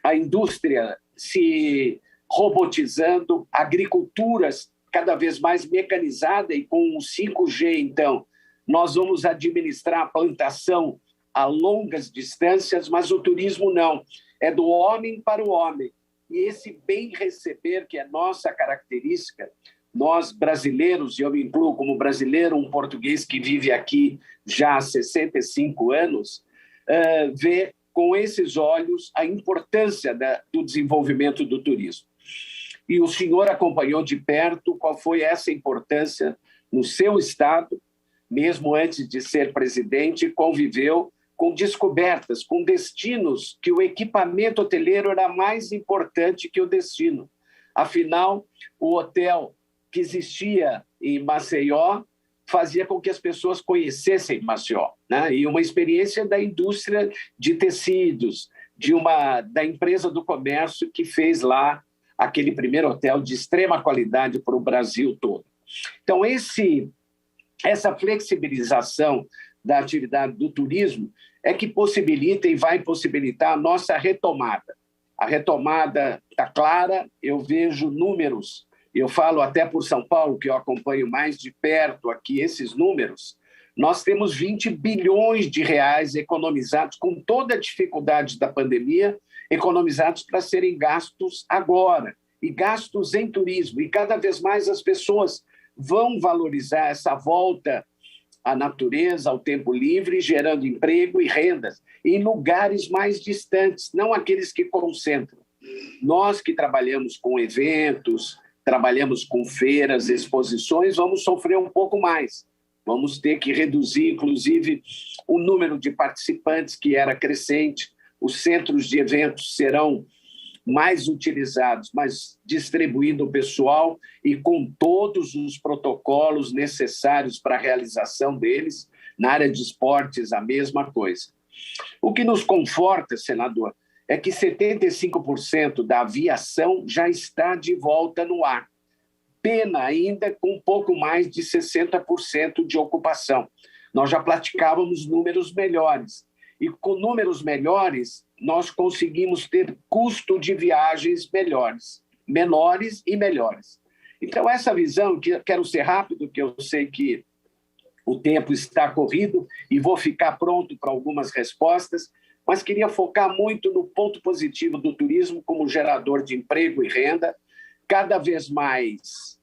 a indústria se robotizando, agriculturas cada vez mais mecanizada, e com o 5G, então, nós vamos administrar a plantação a longas distâncias, mas o turismo não. É do homem para o homem. E esse bem receber, que é nossa característica, nós brasileiros, e eu me incluo como brasileiro, um português que vive aqui já há 65 anos, vê com esses olhos a importância do desenvolvimento do turismo. E o senhor acompanhou de perto qual foi essa importância no seu estado, mesmo antes de ser presidente, conviveu com descobertas, com destinos que o equipamento hoteleiro era mais importante que o destino. Afinal, o hotel que existia em Maceió fazia com que as pessoas conhecessem Maceió, né? E uma experiência da indústria de tecidos, da empresa do comércio que fez lá aquele primeiro hotel de extrema qualidade para o Brasil todo. Então, essa flexibilização da atividade do turismo é que possibilita e vai possibilitar a nossa retomada. A retomada está clara, eu vejo números, eu falo até por São Paulo, que eu acompanho mais de perto aqui esses números. Nós temos 20 bilhões de reais economizados, com toda a dificuldade da pandemia, economizados para serem gastos agora, e gastos em turismo. E cada vez mais as pessoas vão valorizar essa volta à natureza, ao tempo livre, gerando emprego e rendas em lugares mais distantes, não aqueles que concentram. Nós que trabalhamos com eventos, trabalhamos com feiras, exposições, vamos sofrer um pouco mais. Vamos ter que reduzir, inclusive, o número de participantes, que era crescente. Os centros de eventos serão mais utilizados, mas distribuindo o pessoal e com todos os protocolos necessários para a realização deles. Na área de esportes, a mesma coisa. O que nos conforta, senador, é que 75% da aviação já está de volta no ar. Pena ainda com um pouco mais de 60% de ocupação. Nós já praticávamos números melhores. E com números melhores, nós conseguimos ter custo de viagens menores e melhores. Então, essa visão, que quero ser rápido, que eu sei que o tempo está corrido e vou ficar pronto para algumas respostas, mas queria focar muito no ponto positivo do turismo como gerador de emprego e renda. Cada vez mais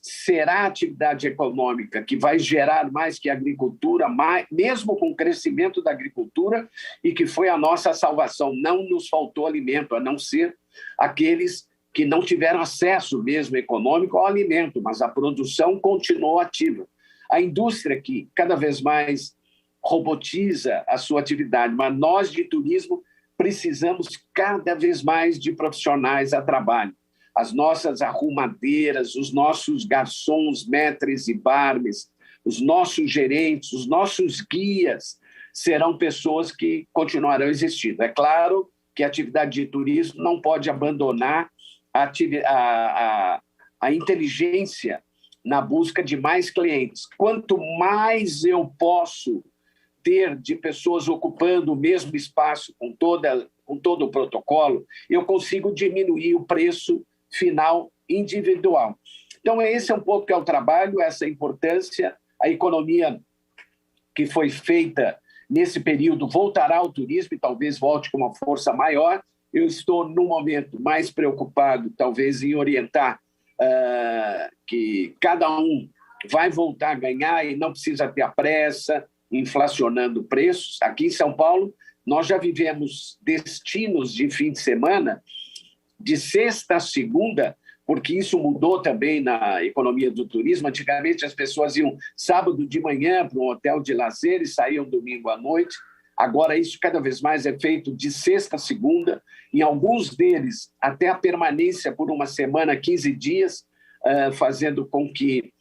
será a atividade econômica que vai gerar mais que a agricultura, mesmo com o crescimento da agricultura, e que foi a nossa salvação. Não nos faltou alimento, a não ser aqueles que não tiveram acesso mesmo econômico ao alimento, mas a produção continuou ativa. A indústria que cada vez mais robotiza a sua atividade, mas nós de turismo precisamos cada vez mais de profissionais a trabalho. As nossas arrumadeiras, os nossos garçons, maîtres e barmes, os nossos gerentes, os nossos guias serão pessoas que continuarão existindo. É claro que a atividade de turismo não pode abandonar a inteligência na busca de mais clientes. Quanto mais eu posso ter de pessoas ocupando o mesmo espaço com todo o protocolo, eu consigo diminuir o preço final individual. Então, esse é um pouco que é o trabalho, essa importância. A economia que foi feita nesse período voltará ao turismo e talvez volte com uma força maior. Eu estou, no momento, mais preocupado, talvez, em orientar que cada um vai voltar a ganhar e não precisa ter a pressa, inflacionando preços. Aqui em São Paulo, nós já vivemos destinos de fim de semana de sexta a segunda, porque isso mudou também na economia do turismo. Antigamente, as pessoas iam sábado de manhã para um hotel de lazer e saíam domingo à noite. Agora, isso cada vez mais é feito de sexta a segunda. Em alguns deles, até a permanência por uma semana, 15 dias, fazendo com que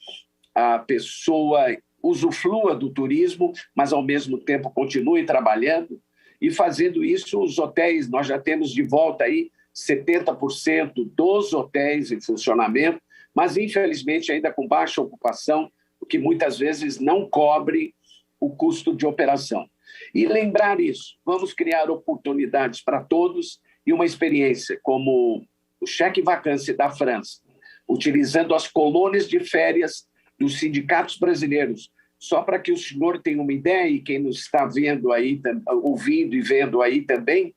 a pessoa usufrua do turismo, mas ao mesmo tempo continue trabalhando. E fazendo isso, os hotéis, nós já temos de volta aí 70% dos hotéis em funcionamento, mas infelizmente ainda com baixa ocupação, o que muitas vezes não cobre o custo de operação. E lembrar isso, vamos criar oportunidades para todos e uma experiência como o cheque vacância da França, utilizando as colônias de férias dos sindicatos brasileiros. Só para que o senhor tenha uma ideia, e quem nos está vendo aí, ouvindo e vendo aí também,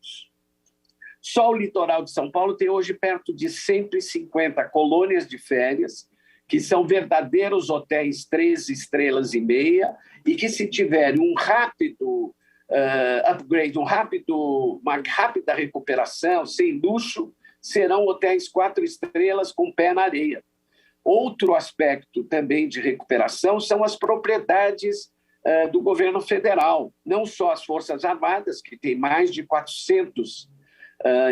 só o litoral de São Paulo tem hoje perto de 150 colônias de férias, que são verdadeiros hotéis 3 estrelas e meia, e que se tiverem um rápido upgrade, uma rápida recuperação, sem luxo, serão hotéis 4 estrelas com pé na areia. Outro aspecto também de recuperação são as propriedades do governo federal, não só as Forças Armadas, que tem mais de 400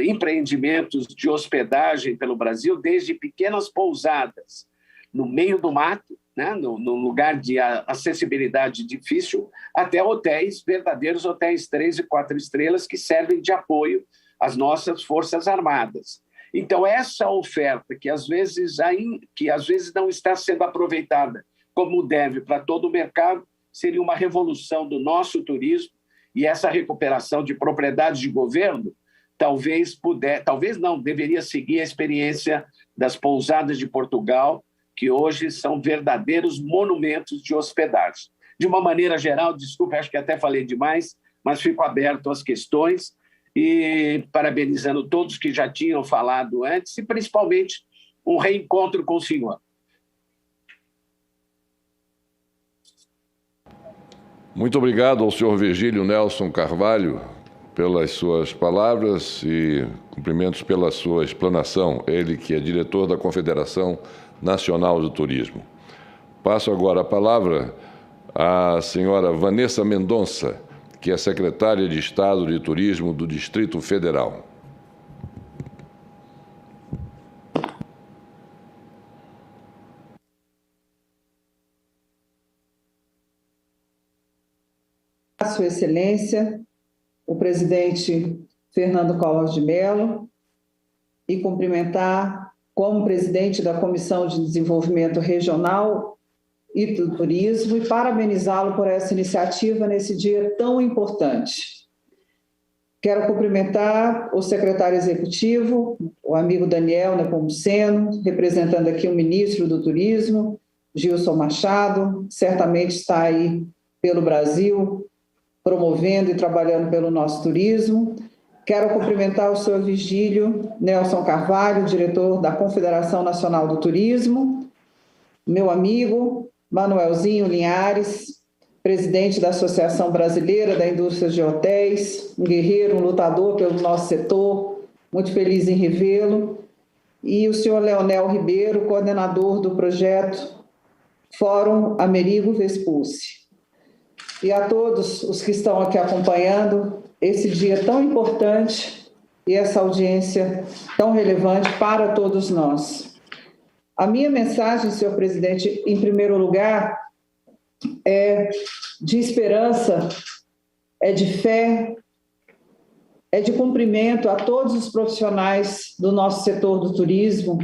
empreendimentos de hospedagem pelo Brasil, desde pequenas pousadas no meio do mato, né, no lugar de acessibilidade difícil, até hotéis, verdadeiros hotéis 3 e 4 estrelas, que servem de apoio às nossas Forças Armadas. Então, essa oferta, que às vezes não está sendo aproveitada como deve para todo o mercado, seria uma revolução do nosso turismo, e essa recuperação de propriedades de governo deveria seguir a experiência das pousadas de Portugal, que hoje são verdadeiros monumentos de hospedagem. De uma maneira geral, desculpe, acho que até falei demais, mas fico aberto às questões, e parabenizando todos que já tinham falado antes, e principalmente um reencontro com o senhor. Muito obrigado ao senhor Virgílio Nelson Carvalho pelas suas palavras e cumprimentos pela sua explanação, ele que é diretor da Confederação Nacional do Turismo. Passo agora a palavra à senhora Vanessa Mendonça, que é secretária de Estado de Turismo do Distrito Federal. Sua Excelência, o presidente Fernando Collor de Mello, e cumprimentar como presidente da Comissão de Desenvolvimento Regional e do Turismo e parabenizá-lo por essa iniciativa nesse dia tão importante. Quero cumprimentar o secretário executivo, o amigo Daniel Nepomuceno, representando aqui o ministro do Turismo, Gilson Machado, certamente está aí pelo Brasil, promovendo e trabalhando pelo nosso turismo. Quero cumprimentar o senhor Virgílio Nelson Carvalho, diretor da Confederação Nacional do Turismo, meu amigo Manuelzinho Linhares, presidente da Associação Brasileira da Indústria de Hotéis, um guerreiro, um lutador pelo nosso setor, muito feliz em revê-lo, e o senhor Leonel Ribeiro, coordenador do projeto Fórum Amerigo Vespucci. E a todos os que estão aqui acompanhando esse dia tão importante e essa audiência tão relevante para todos nós. A minha mensagem, senhor presidente, em primeiro lugar, é de esperança, é de fé, é de cumprimento a todos os profissionais do nosso setor do turismo,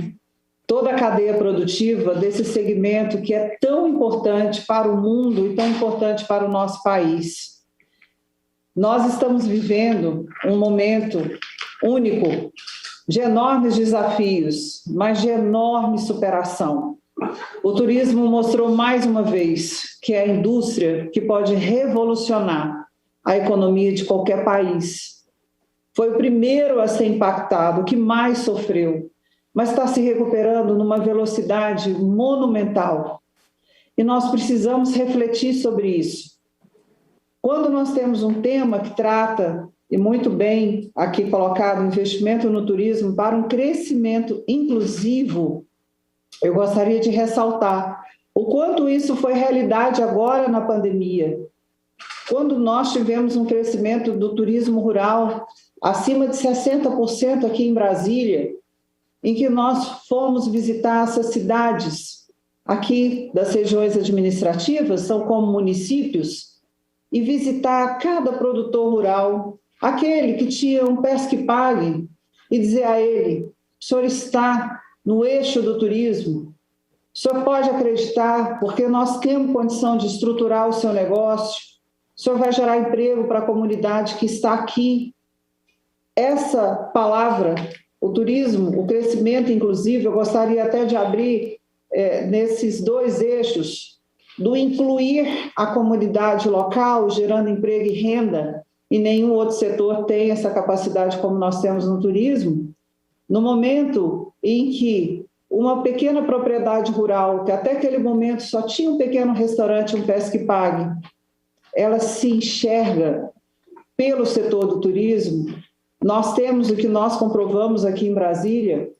toda a cadeia produtiva desse segmento que é tão importante para o mundo e tão importante para o nosso país. Nós estamos vivendo um momento único, de enormes desafios, mas de enorme superação. O turismo mostrou mais uma vez que é a indústria que pode revolucionar a economia de qualquer país. Foi o primeiro a ser impactado, o que mais sofreu, mas está se recuperando numa velocidade monumental. E nós precisamos refletir sobre isso. Quando nós temos um tema que trata, e muito bem aqui colocado, investimento no turismo para um crescimento inclusivo, eu gostaria de ressaltar o quanto isso foi realidade agora na pandemia. Quando nós tivemos um crescimento do turismo rural acima de 60% aqui em Brasília, em que nós fomos visitar essas cidades aqui das regiões administrativas, são como municípios, e visitar cada produtor rural, aquele que tinha um pesque pague, e dizer a ele: o senhor está no eixo do turismo, o senhor pode acreditar, porque nós temos condição de estruturar o seu negócio, o senhor vai gerar emprego para a comunidade que está aqui. Essa palavra, o turismo, o crescimento inclusive, eu gostaria até de abrir nesses dois eixos, do incluir a comunidade local, gerando emprego e renda, e nenhum outro setor tem essa capacidade como nós temos no turismo. No momento em que uma pequena propriedade rural, que até aquele momento só tinha um pequeno restaurante, um pesque pague, ela se enxerga pelo setor do turismo. Nós temos o que nós comprovamos aqui em Brasília,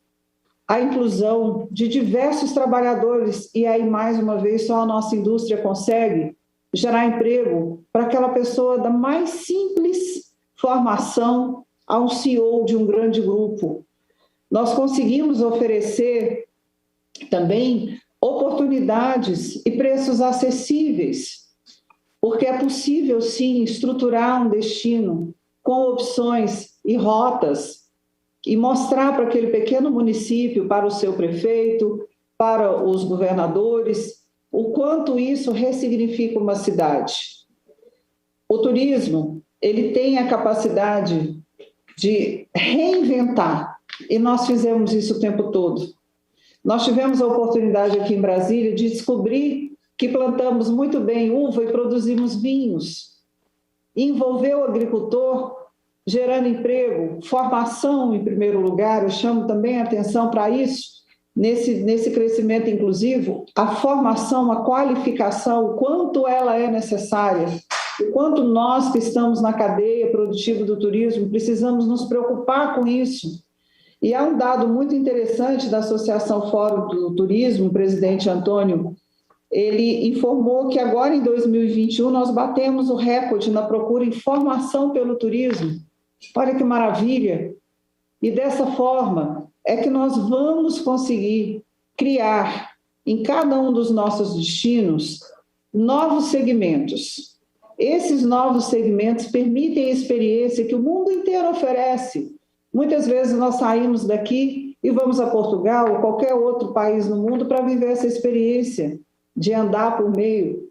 a inclusão de diversos trabalhadores, e aí, mais uma vez, só a nossa indústria consegue gerar emprego para aquela pessoa da mais simples formação a um CEO de um grande grupo. Nós conseguimos oferecer também oportunidades e preços acessíveis, porque é possível, sim, estruturar um destino com opções e rotas e mostrar para aquele pequeno município, para o seu prefeito, para os governadores, o quanto isso ressignifica uma cidade. O turismo, ele tem a capacidade de reinventar, e nós fizemos isso o tempo todo. Nós tivemos a oportunidade aqui em Brasília de descobrir que plantamos muito bem uva e produzimos vinhos. Envolveu o agricultor, gerando emprego, formação em primeiro lugar. Eu chamo também a atenção para isso, nesse crescimento inclusivo, a formação, a qualificação, o quanto ela é necessária, o quanto nós que estamos na cadeia produtiva do turismo precisamos nos preocupar com isso. E há um dado muito interessante da Associação Fórum do Turismo, o presidente Antônio, ele informou que agora em 2021 nós batemos o recorde na procura em formação pelo turismo. Olha que maravilha! E dessa forma é que nós vamos conseguir criar em cada um dos nossos destinos novos segmentos. Esses novos segmentos permitem a experiência que o mundo inteiro oferece. Muitas vezes nós saímos daqui e vamos a Portugal ou qualquer outro país no mundo para viver essa experiência de andar por meio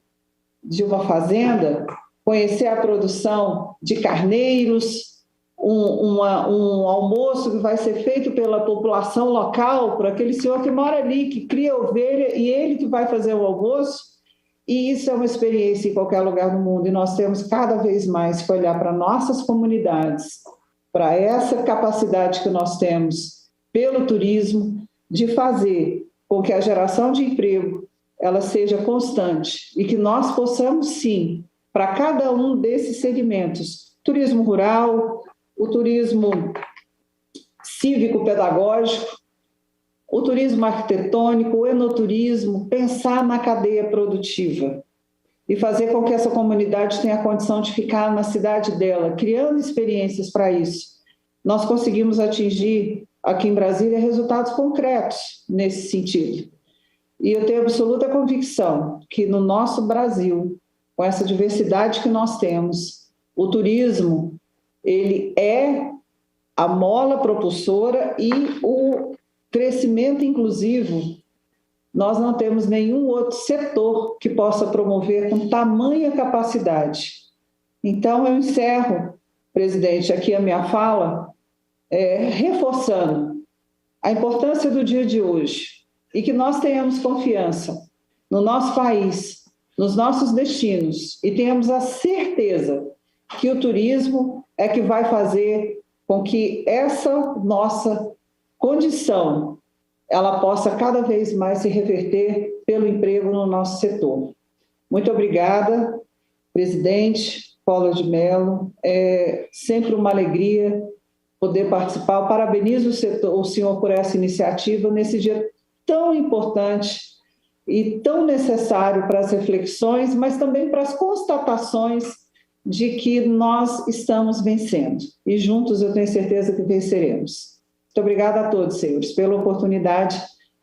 de uma fazenda, conhecer a produção de carneiros, um almoço que vai ser feito pela população local, por aquele senhor que mora ali, que cria ovelha, e ele que vai fazer o almoço. E isso é uma experiência em qualquer lugar do mundo, e nós temos cada vez mais que olhar para nossas comunidades, para essa capacidade que nós temos pelo turismo de fazer com que a geração de emprego ela seja constante e que nós possamos, sim, para cada um desses segmentos, turismo rural, o turismo cívico-pedagógico, o turismo arquitetônico, o enoturismo, pensar na cadeia produtiva e fazer com que essa comunidade tenha a condição de ficar na cidade dela, criando experiências para isso. Nós conseguimos atingir aqui em Brasília resultados concretos nesse sentido. E eu tenho absoluta convicção que no nosso Brasil, com essa diversidade que nós temos, o turismo, ele é a mola propulsora e o crescimento inclusivo. Nós não temos nenhum outro setor que possa promover com tamanha capacidade. Então, eu encerro, presidente, aqui a minha fala, reforçando a importância do dia de hoje e que nós tenhamos confiança no nosso país, nos nossos destinos e tenhamos a certeza que o turismo é que vai fazer com que essa nossa condição ela possa cada vez mais se reverter pelo emprego no nosso setor. Muito obrigada, presidente Collor de Mello. É sempre uma alegria poder participar. Eu parabenizo o senhor por essa iniciativa nesse dia tão importante e tão necessário para as reflexões, mas também para as constatações de que nós estamos vencendo. E juntos eu tenho certeza que venceremos. Muito obrigada a todos, senhores, pela oportunidade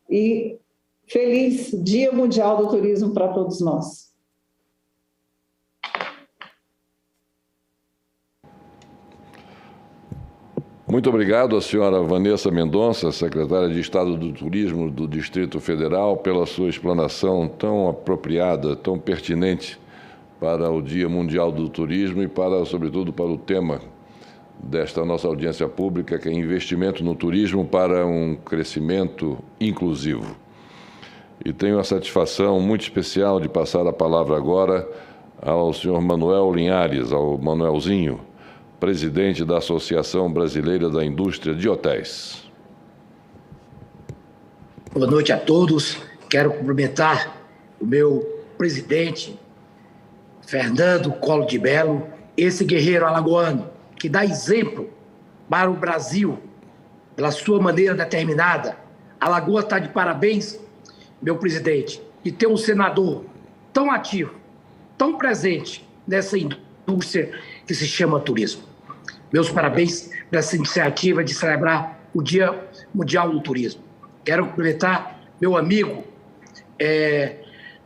e Feliz Dia Mundial do Turismo para todos nós. Muito obrigado à senhora Vanessa Mendonça, secretária de Estado do Turismo do Distrito Federal, pela sua explanação tão apropriada, tão pertinente para o Dia Mundial do Turismo e, sobretudo, para o tema desta nossa audiência pública, que é investimento no turismo para um crescimento inclusivo. E tenho a satisfação muito especial de passar a palavra agora ao senhor Manuel Linhares, ao Manuelzinho, presidente da Associação Brasileira da Indústria de Hotéis. Boa noite a todos. Quero cumprimentar o meu presidente, Fernando Collor de Mello, esse guerreiro alagoano que dá exemplo para o Brasil pela sua maneira determinada. A Alagoa está de parabéns, meu presidente, de ter um senador tão ativo, tão presente nessa indústria que se chama turismo. Meus parabéns por essa iniciativa de celebrar o Dia Mundial do Turismo. Quero cumprimentar meu amigo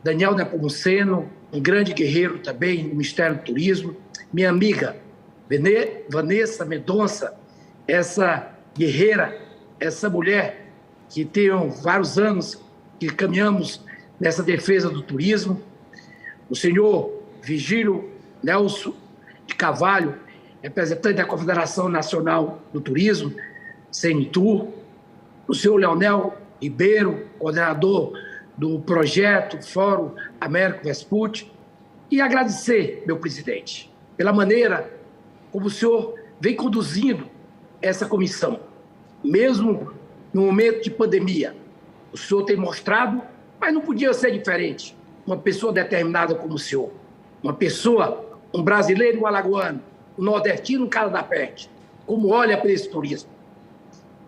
Daniel Nepomuceno, um grande guerreiro também no Ministério do Turismo, minha amiga Vanessa Mendonça, essa guerreira, essa mulher que tem vários anos que caminhamos nessa defesa do turismo, o senhor Vigílio Nelson de Carvalho, representante da Confederação Nacional do Turismo, CNTUR, o senhor Leonel Ribeiro, coordenador do projeto Fórum Américo Vespucci, e agradecer, meu presidente, pela maneira como o senhor vem conduzindo essa comissão. Mesmo no momento de pandemia, o senhor tem mostrado, mas não podia ser diferente, uma pessoa determinada como o senhor, uma pessoa, um brasileiro, um alagoano, um nordestino, um cara da peste, como olha para esse turismo.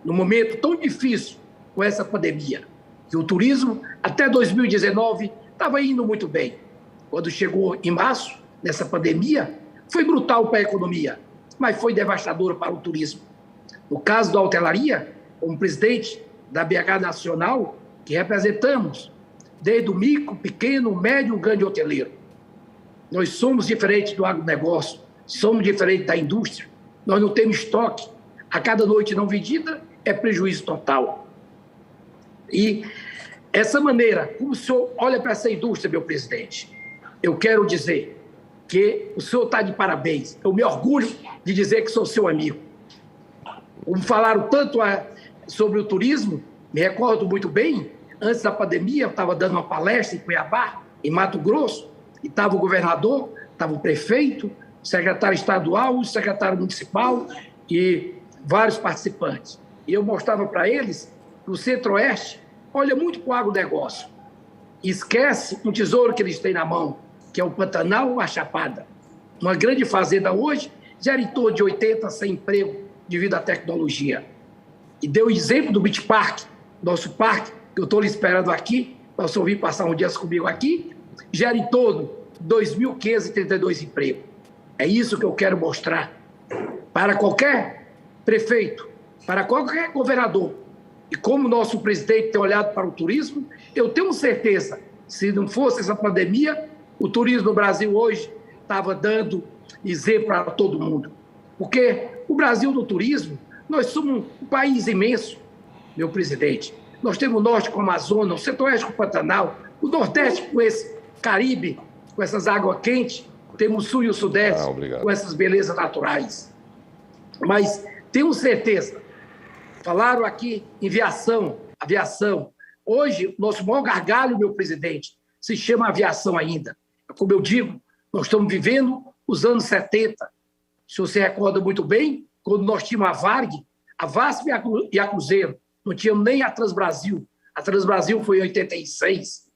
No momento tão difícil com essa pandemia, que o turismo até 2019 estava indo muito bem. Quando chegou em março, nessa pandemia, foi brutal para a economia, mas foi devastador para o turismo. No caso da hotelaria, como presidente da BH Nacional, que representamos desde o micro, pequeno, médio, grande hoteleiro. Nós somos diferentes do agronegócio, somos diferentes da indústria, nós não temos estoque. A cada noite não vendida é prejuízo total. E essa maneira, como o senhor olha para essa indústria, meu presidente, eu quero dizer que o senhor está de parabéns. Eu me orgulho de dizer que sou seu amigo. Como falaram tanto sobre o turismo, me recordo muito bem, antes da pandemia, eu estava dando uma palestra em Cuiabá, em Mato Grosso, e estava o governador, estava o prefeito, o secretário estadual, o secretário municipal e vários participantes. E eu mostrava para eles que o Centro-Oeste olha muito para o agronegócio e esquece um tesouro que eles têm na mão, que é o Pantanal, a Chapada. Uma grande fazenda hoje gera em torno de 80 a 100 empregos devido à tecnologia. E deu o exemplo do Beach Park, nosso parque, que eu estou lhe esperando aqui, para o senhor vir passar um dia comigo aqui, gera em torno de 2.532 empregos. É isso que eu quero mostrar para qualquer prefeito, para qualquer governador. E como o nosso presidente tem olhado para o turismo, eu tenho certeza, se não fosse essa pandemia, o turismo no Brasil hoje estava dando exemplo para todo mundo. Porque o Brasil do turismo, nós somos um país imenso, meu presidente. Nós temos o norte com a Amazônia, o centro-oeste com o Pantanal, o nordeste com esse Caribe, com essas águas quentes, temos o sul e o sudeste com essas belezas naturais. Mas tenho certeza, falaram aqui em aviação. Hoje, nosso maior gargalo, meu presidente, se chama aviação ainda. Como eu digo, nós estamos vivendo os anos 70. Se você recorda muito bem, quando nós tínhamos a Varg, a VASP e a Cruzeiro, não tínhamos nem a Transbrasil. A Transbrasil foi em 86.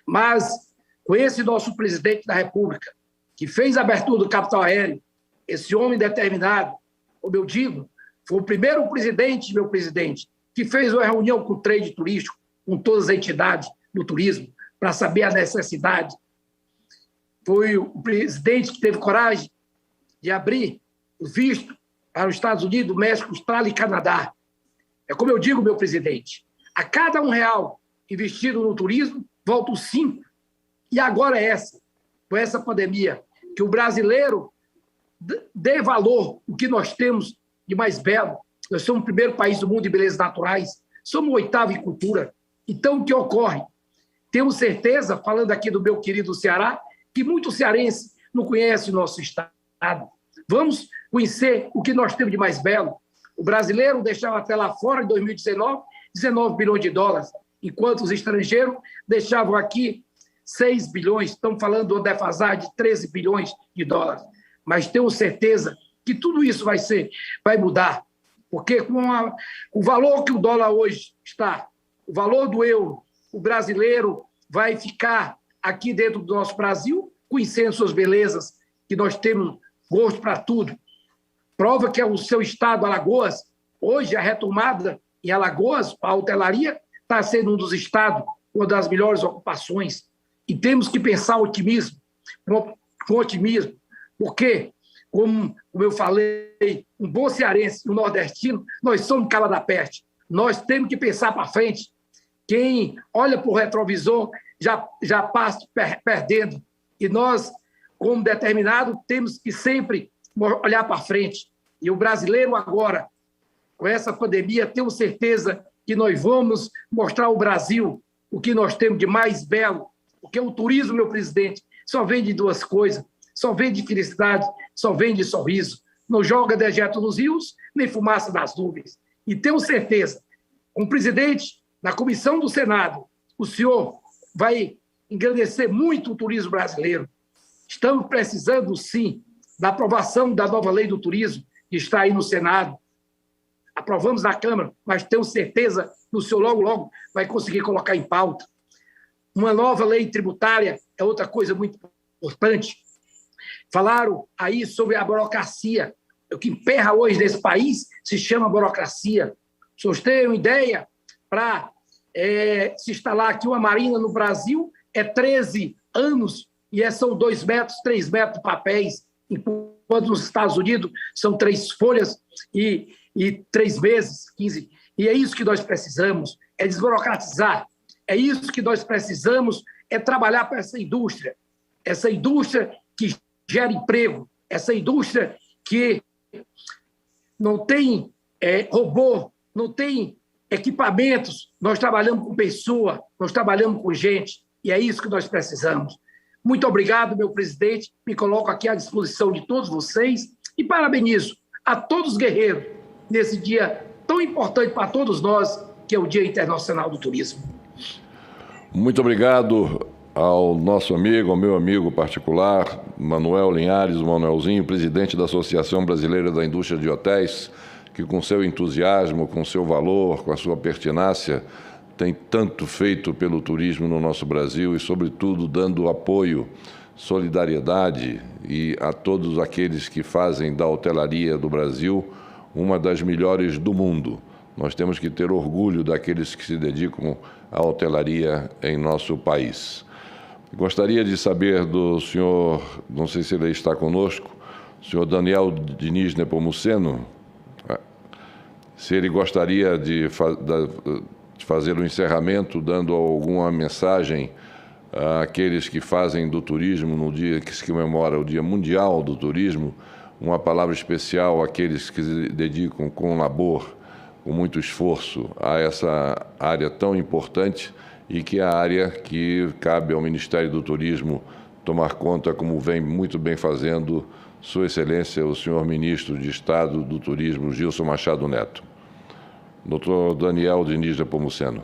Mas, com esse nosso presidente da República, que fez a abertura do capital aéreo, esse homem determinado, como eu digo, foi o primeiro presidente, meu presidente, que fez uma reunião com o trade turístico, com todas as entidades do turismo, para saber a necessidade. Foi o presidente que teve coragem de abrir o visto para os Estados Unidos, México, Austrália e Canadá. É como eu digo, meu presidente, a cada R$1 investido no turismo, voltam 5. E agora com essa pandemia, que o brasileiro dê valor ao que nós temos de mais belo. Nós somos o primeiro país do mundo de belezas naturais, somos o 8º em cultura. Então, o que ocorre? Temos certeza, falando aqui do meu querido Ceará, que muito cearense não conhece o nosso estado. Vamos conhecer o que nós temos de mais belo. O brasileiro deixava até lá fora, em 2019, 19 bilhões de dólares, enquanto os estrangeiros deixavam aqui 6 bilhões, estamos falando de uma defasagem de 13 bilhões de dólares. Mas tenho certeza que tudo isso vai mudar, porque com o valor que o dólar hoje está, o valor do euro, o brasileiro vai ficar aqui dentro do nosso Brasil, conhecendo suas belezas, que nós temos gosto para tudo. Prova que é o seu estado, Alagoas, hoje a retomada em Alagoas, a hotelaria, está sendo um dos estados, uma das melhores ocupações. E temos que pensar otimismo, com otimismo, porque, como eu falei, um bom cearense e um nordestino, nós somos cala da peste. Nós temos que pensar para frente. Quem olha para o retrovisor já passa perdendo. E nós, como determinado, temos que sempre olhar para frente. E o brasileiro agora, com essa pandemia, tenho certeza que nós vamos mostrar ao Brasil o que nós temos de mais belo, porque o turismo, meu presidente, só vem de 2 coisas, só vem de felicidade, só vem de sorriso. Não joga dejeto nos rios, nem fumaça nas nuvens. E tenho certeza, como presidente da comissão do Senado, o senhor vai engrandecer muito o turismo brasileiro. Estamos precisando, sim, da aprovação da nova lei do turismo, que está aí no Senado. Aprovamos na Câmara, mas tenho certeza que o senhor logo vai conseguir colocar em pauta. Uma nova lei tributária é outra coisa muito importante. Falaram aí sobre a burocracia. O que emperra hoje nesse país se chama burocracia. Os senhores têm uma ideia? Para se instalar aqui uma marina no Brasil, é 13 anos e são 2 metros, 3 metros de papéis, enquanto nos Estados Unidos são 3 folhas e 3 meses, 15. E é isso que nós precisamos, é desburocratizar. É isso que nós precisamos, é trabalhar para essa indústria que gera emprego, essa indústria que não tem robô, não tem equipamentos, nós trabalhamos com pessoa, nós trabalhamos com gente, e é isso que nós precisamos. Muito obrigado, meu presidente, me coloco aqui à disposição de todos vocês e parabenizo a todos os guerreiros nesse dia tão importante para todos nós, que é o Dia Internacional do Turismo. Muito obrigado ao nosso amigo, ao meu amigo particular, Manuel Linhares, o Manuelzinho, presidente da Associação Brasileira da Indústria de Hotéis, que com seu entusiasmo, com seu valor, com a sua pertinácia, tem tanto feito pelo turismo no nosso Brasil e, sobretudo, dando apoio, solidariedade e a todos aqueles que fazem da hotelaria do Brasil uma das melhores do mundo. Nós temos que ter orgulho daqueles que se dedicam à hotelaria em nosso país. Gostaria de saber do senhor, não sei se ele está conosco, o senhor Daniel Diniz Nepomuceno, se ele gostaria de fazer o encerramento, dando alguma mensagem àqueles que fazem do turismo, no dia que se comemora o Dia Mundial do Turismo, uma palavra especial àqueles que se dedicam com labor, com muito esforço a essa área tão importante e que é a área que cabe ao Ministério do Turismo tomar conta, como vem muito bem fazendo Sua Excelência, o senhor Ministro de Estado do Turismo, Gilson Machado Neto. Doutor Daniel Diniz Nepomuceno.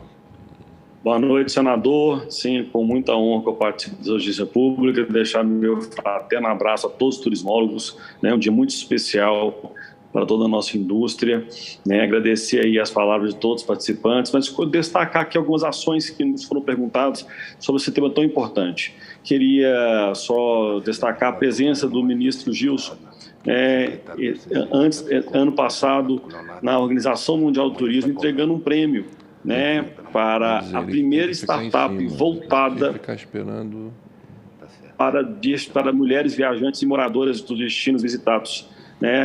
Boa noite, senador. Sim, com muita honra que eu participo da Justiça Pública, deixar meu fraterno abraço a todos os turismólogos, um dia muito especial para toda a nossa indústria, agradecer aí as palavras de todos os participantes, mas destacar aqui algumas ações que nos foram perguntadas sobre esse tema tão importante. Queria só destacar a presença do ministro Gilson, ano passado, na Organização Mundial do Turismo, entregando um prêmio para a primeira startup voltada para mulheres viajantes e moradoras dos destinos visitados.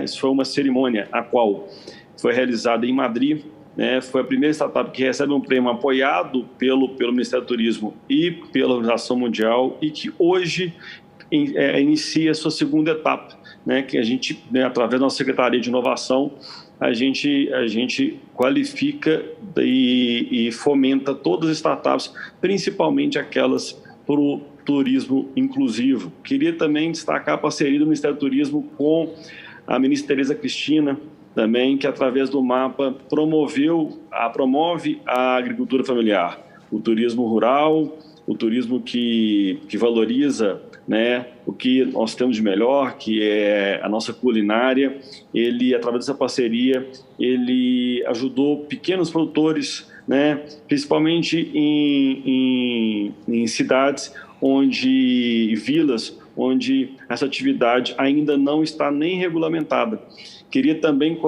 Isso foi uma cerimônia a qual foi realizada em Madrid, né, foi a primeira startup que recebe um prêmio apoiado pelo Ministério do Turismo e pela Organização Mundial e que hoje inicia a sua segunda etapa, né, que a gente, né, através da nossa Secretaria de Inovação, a gente qualifica e fomenta todas as startups, principalmente aquelas para o turismo inclusivo. Queria também destacar a parceria do Ministério do Turismo com a ministra Tereza Cristina, também, que através do MAPA promove a agricultura familiar, o turismo rural, o turismo que valoriza, né, o que nós temos de melhor, que é a nossa culinária. Ele, através dessa parceria, ele ajudou pequenos produtores, né, principalmente em cidades vilas, onde essa atividade ainda não está nem regulamentada. Queria também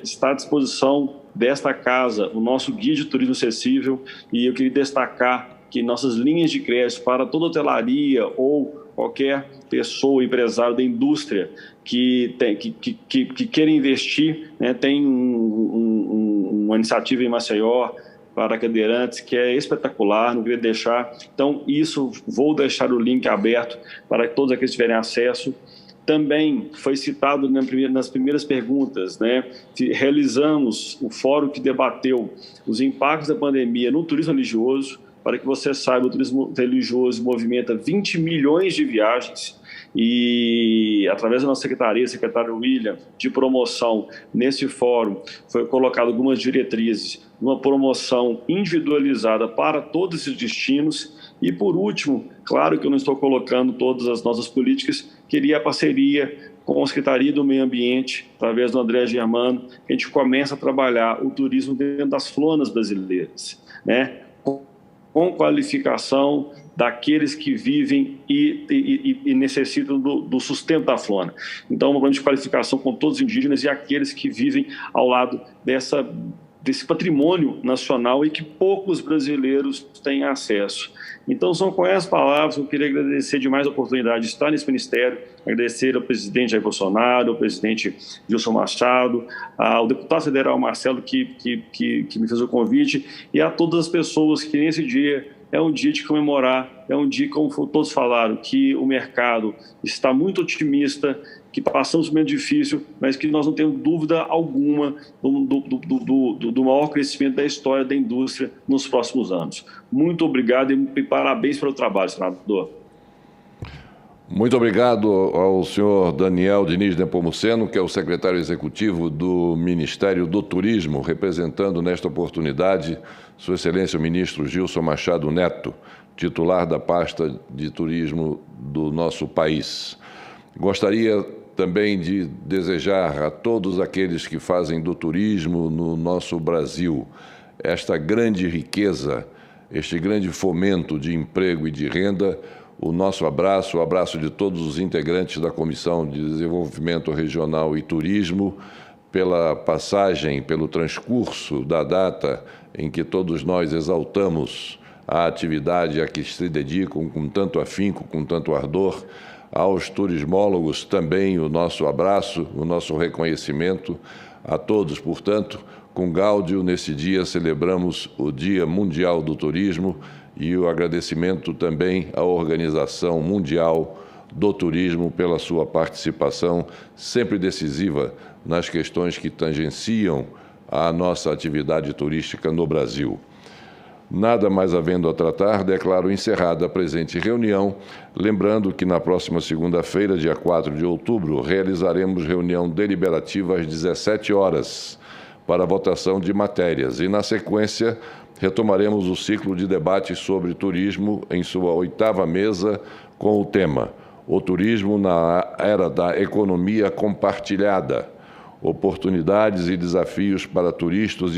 estar à disposição desta casa o nosso guia de turismo acessível, e eu queria destacar que nossas linhas de crédito para toda hotelaria ou qualquer pessoa, empresário da indústria que queira investir, né, tem uma iniciativa em Maceió para cadeirantes que é espetacular, não queria deixar. Então, vou deixar o link aberto para que todos aqueles tiverem acesso. Também foi citado nas primeiras perguntas, né? Realizamos o fórum que debateu os impactos da pandemia no turismo religioso. Para que você saiba, o turismo religioso movimenta 20 milhões de viagens e, através da nossa secretaria, secretário William, de promoção, nesse fórum, foi colocado algumas diretrizes, uma promoção individualizada para todos esses destinos. E, por último, claro que eu não estou colocando todas as nossas políticas, queria a parceria com a Secretaria do Meio Ambiente, através do André Germano, que a gente começa a trabalhar o turismo dentro das flonas brasileiras, né? Com qualificação daqueles que vivem e necessitam do sustento da flora. Então, uma grande qualificação com todos os indígenas e aqueles que vivem ao lado desse patrimônio nacional e que poucos brasileiros têm acesso. Então, são com essas palavras que eu queria agradecer demais a oportunidade de estar nesse ministério, agradecer ao presidente Jair Bolsonaro, ao presidente Wilson Machado, ao deputado federal Marcelo, que me fez o convite, e a todas as pessoas que nesse dia é um dia de comemorar, é um dia, como todos falaram, que o mercado está muito otimista, que passamos um momento difícil, mas que nós não temos dúvida alguma do maior crescimento da história da indústria nos próximos anos. Muito obrigado e parabéns pelo trabalho, senador. Muito obrigado ao senhor Daniel Diniz Nepomuceno, que é o secretário executivo do Ministério do Turismo, representando nesta oportunidade Sua Excelência o ministro Gilson Machado Neto, titular da pasta de turismo do nosso país. Gostaria também de desejar a todos aqueles que fazem do turismo no nosso Brasil esta grande riqueza, este grande fomento de emprego e de renda, o nosso abraço, o abraço de todos os integrantes da Comissão de Desenvolvimento Regional e Turismo, pela passagem, pelo transcurso da data em que todos nós exaltamos a atividade a que se dedicam com tanto afinco, com tanto ardor. Aos turismólogos também o nosso abraço, o nosso reconhecimento a todos. Portanto, com gáudio, nesse dia celebramos o Dia Mundial do Turismo e o agradecimento também à Organização Mundial do Turismo pela sua participação sempre decisiva nas questões que tangenciam a nossa atividade turística no Brasil. Nada mais havendo a tratar, declaro encerrada a presente reunião, lembrando que na próxima segunda-feira, dia 4 de outubro, realizaremos reunião deliberativa às 17 horas para votação de matérias e, na sequência, retomaremos o ciclo de debates sobre turismo em sua 8ª mesa com o tema O Turismo na Era da Economia Compartilhada, Oportunidades e Desafios para Turistas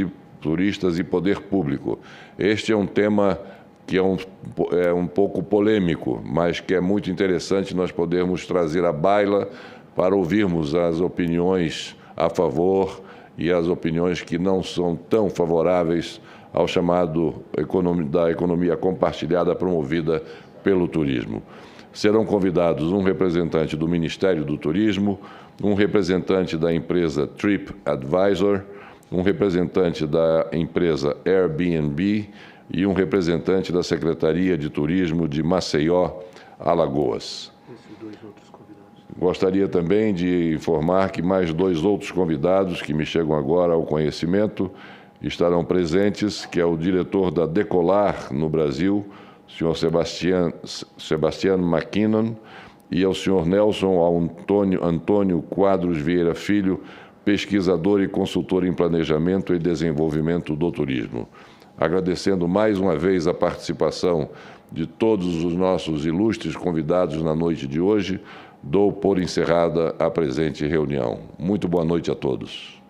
e Poder Público. Este é um tema que é um pouco polêmico, mas que é muito interessante nós podermos trazer à baila para ouvirmos as opiniões a favor e as opiniões que não são tão favoráveis ao chamado da economia compartilhada promovida pelo turismo. Serão convidados um representante do Ministério do Turismo, um representante da empresa TripAdvisor, um representante da empresa Airbnb e um representante da Secretaria de Turismo de Maceió, Alagoas. Gostaria também de informar que mais 2 outros convidados que me chegam agora ao conhecimento estarão presentes, que é o diretor da Decolar no Brasil, o Sr. Sebastian McKinnon, e ao Sr. Nelson Antônio Quadros Vieira Filho, pesquisador e consultor em planejamento e desenvolvimento do turismo. Agradecendo mais uma vez a participação de todos os nossos ilustres convidados na noite de hoje, dou por encerrada a presente reunião. Muito boa noite a todos.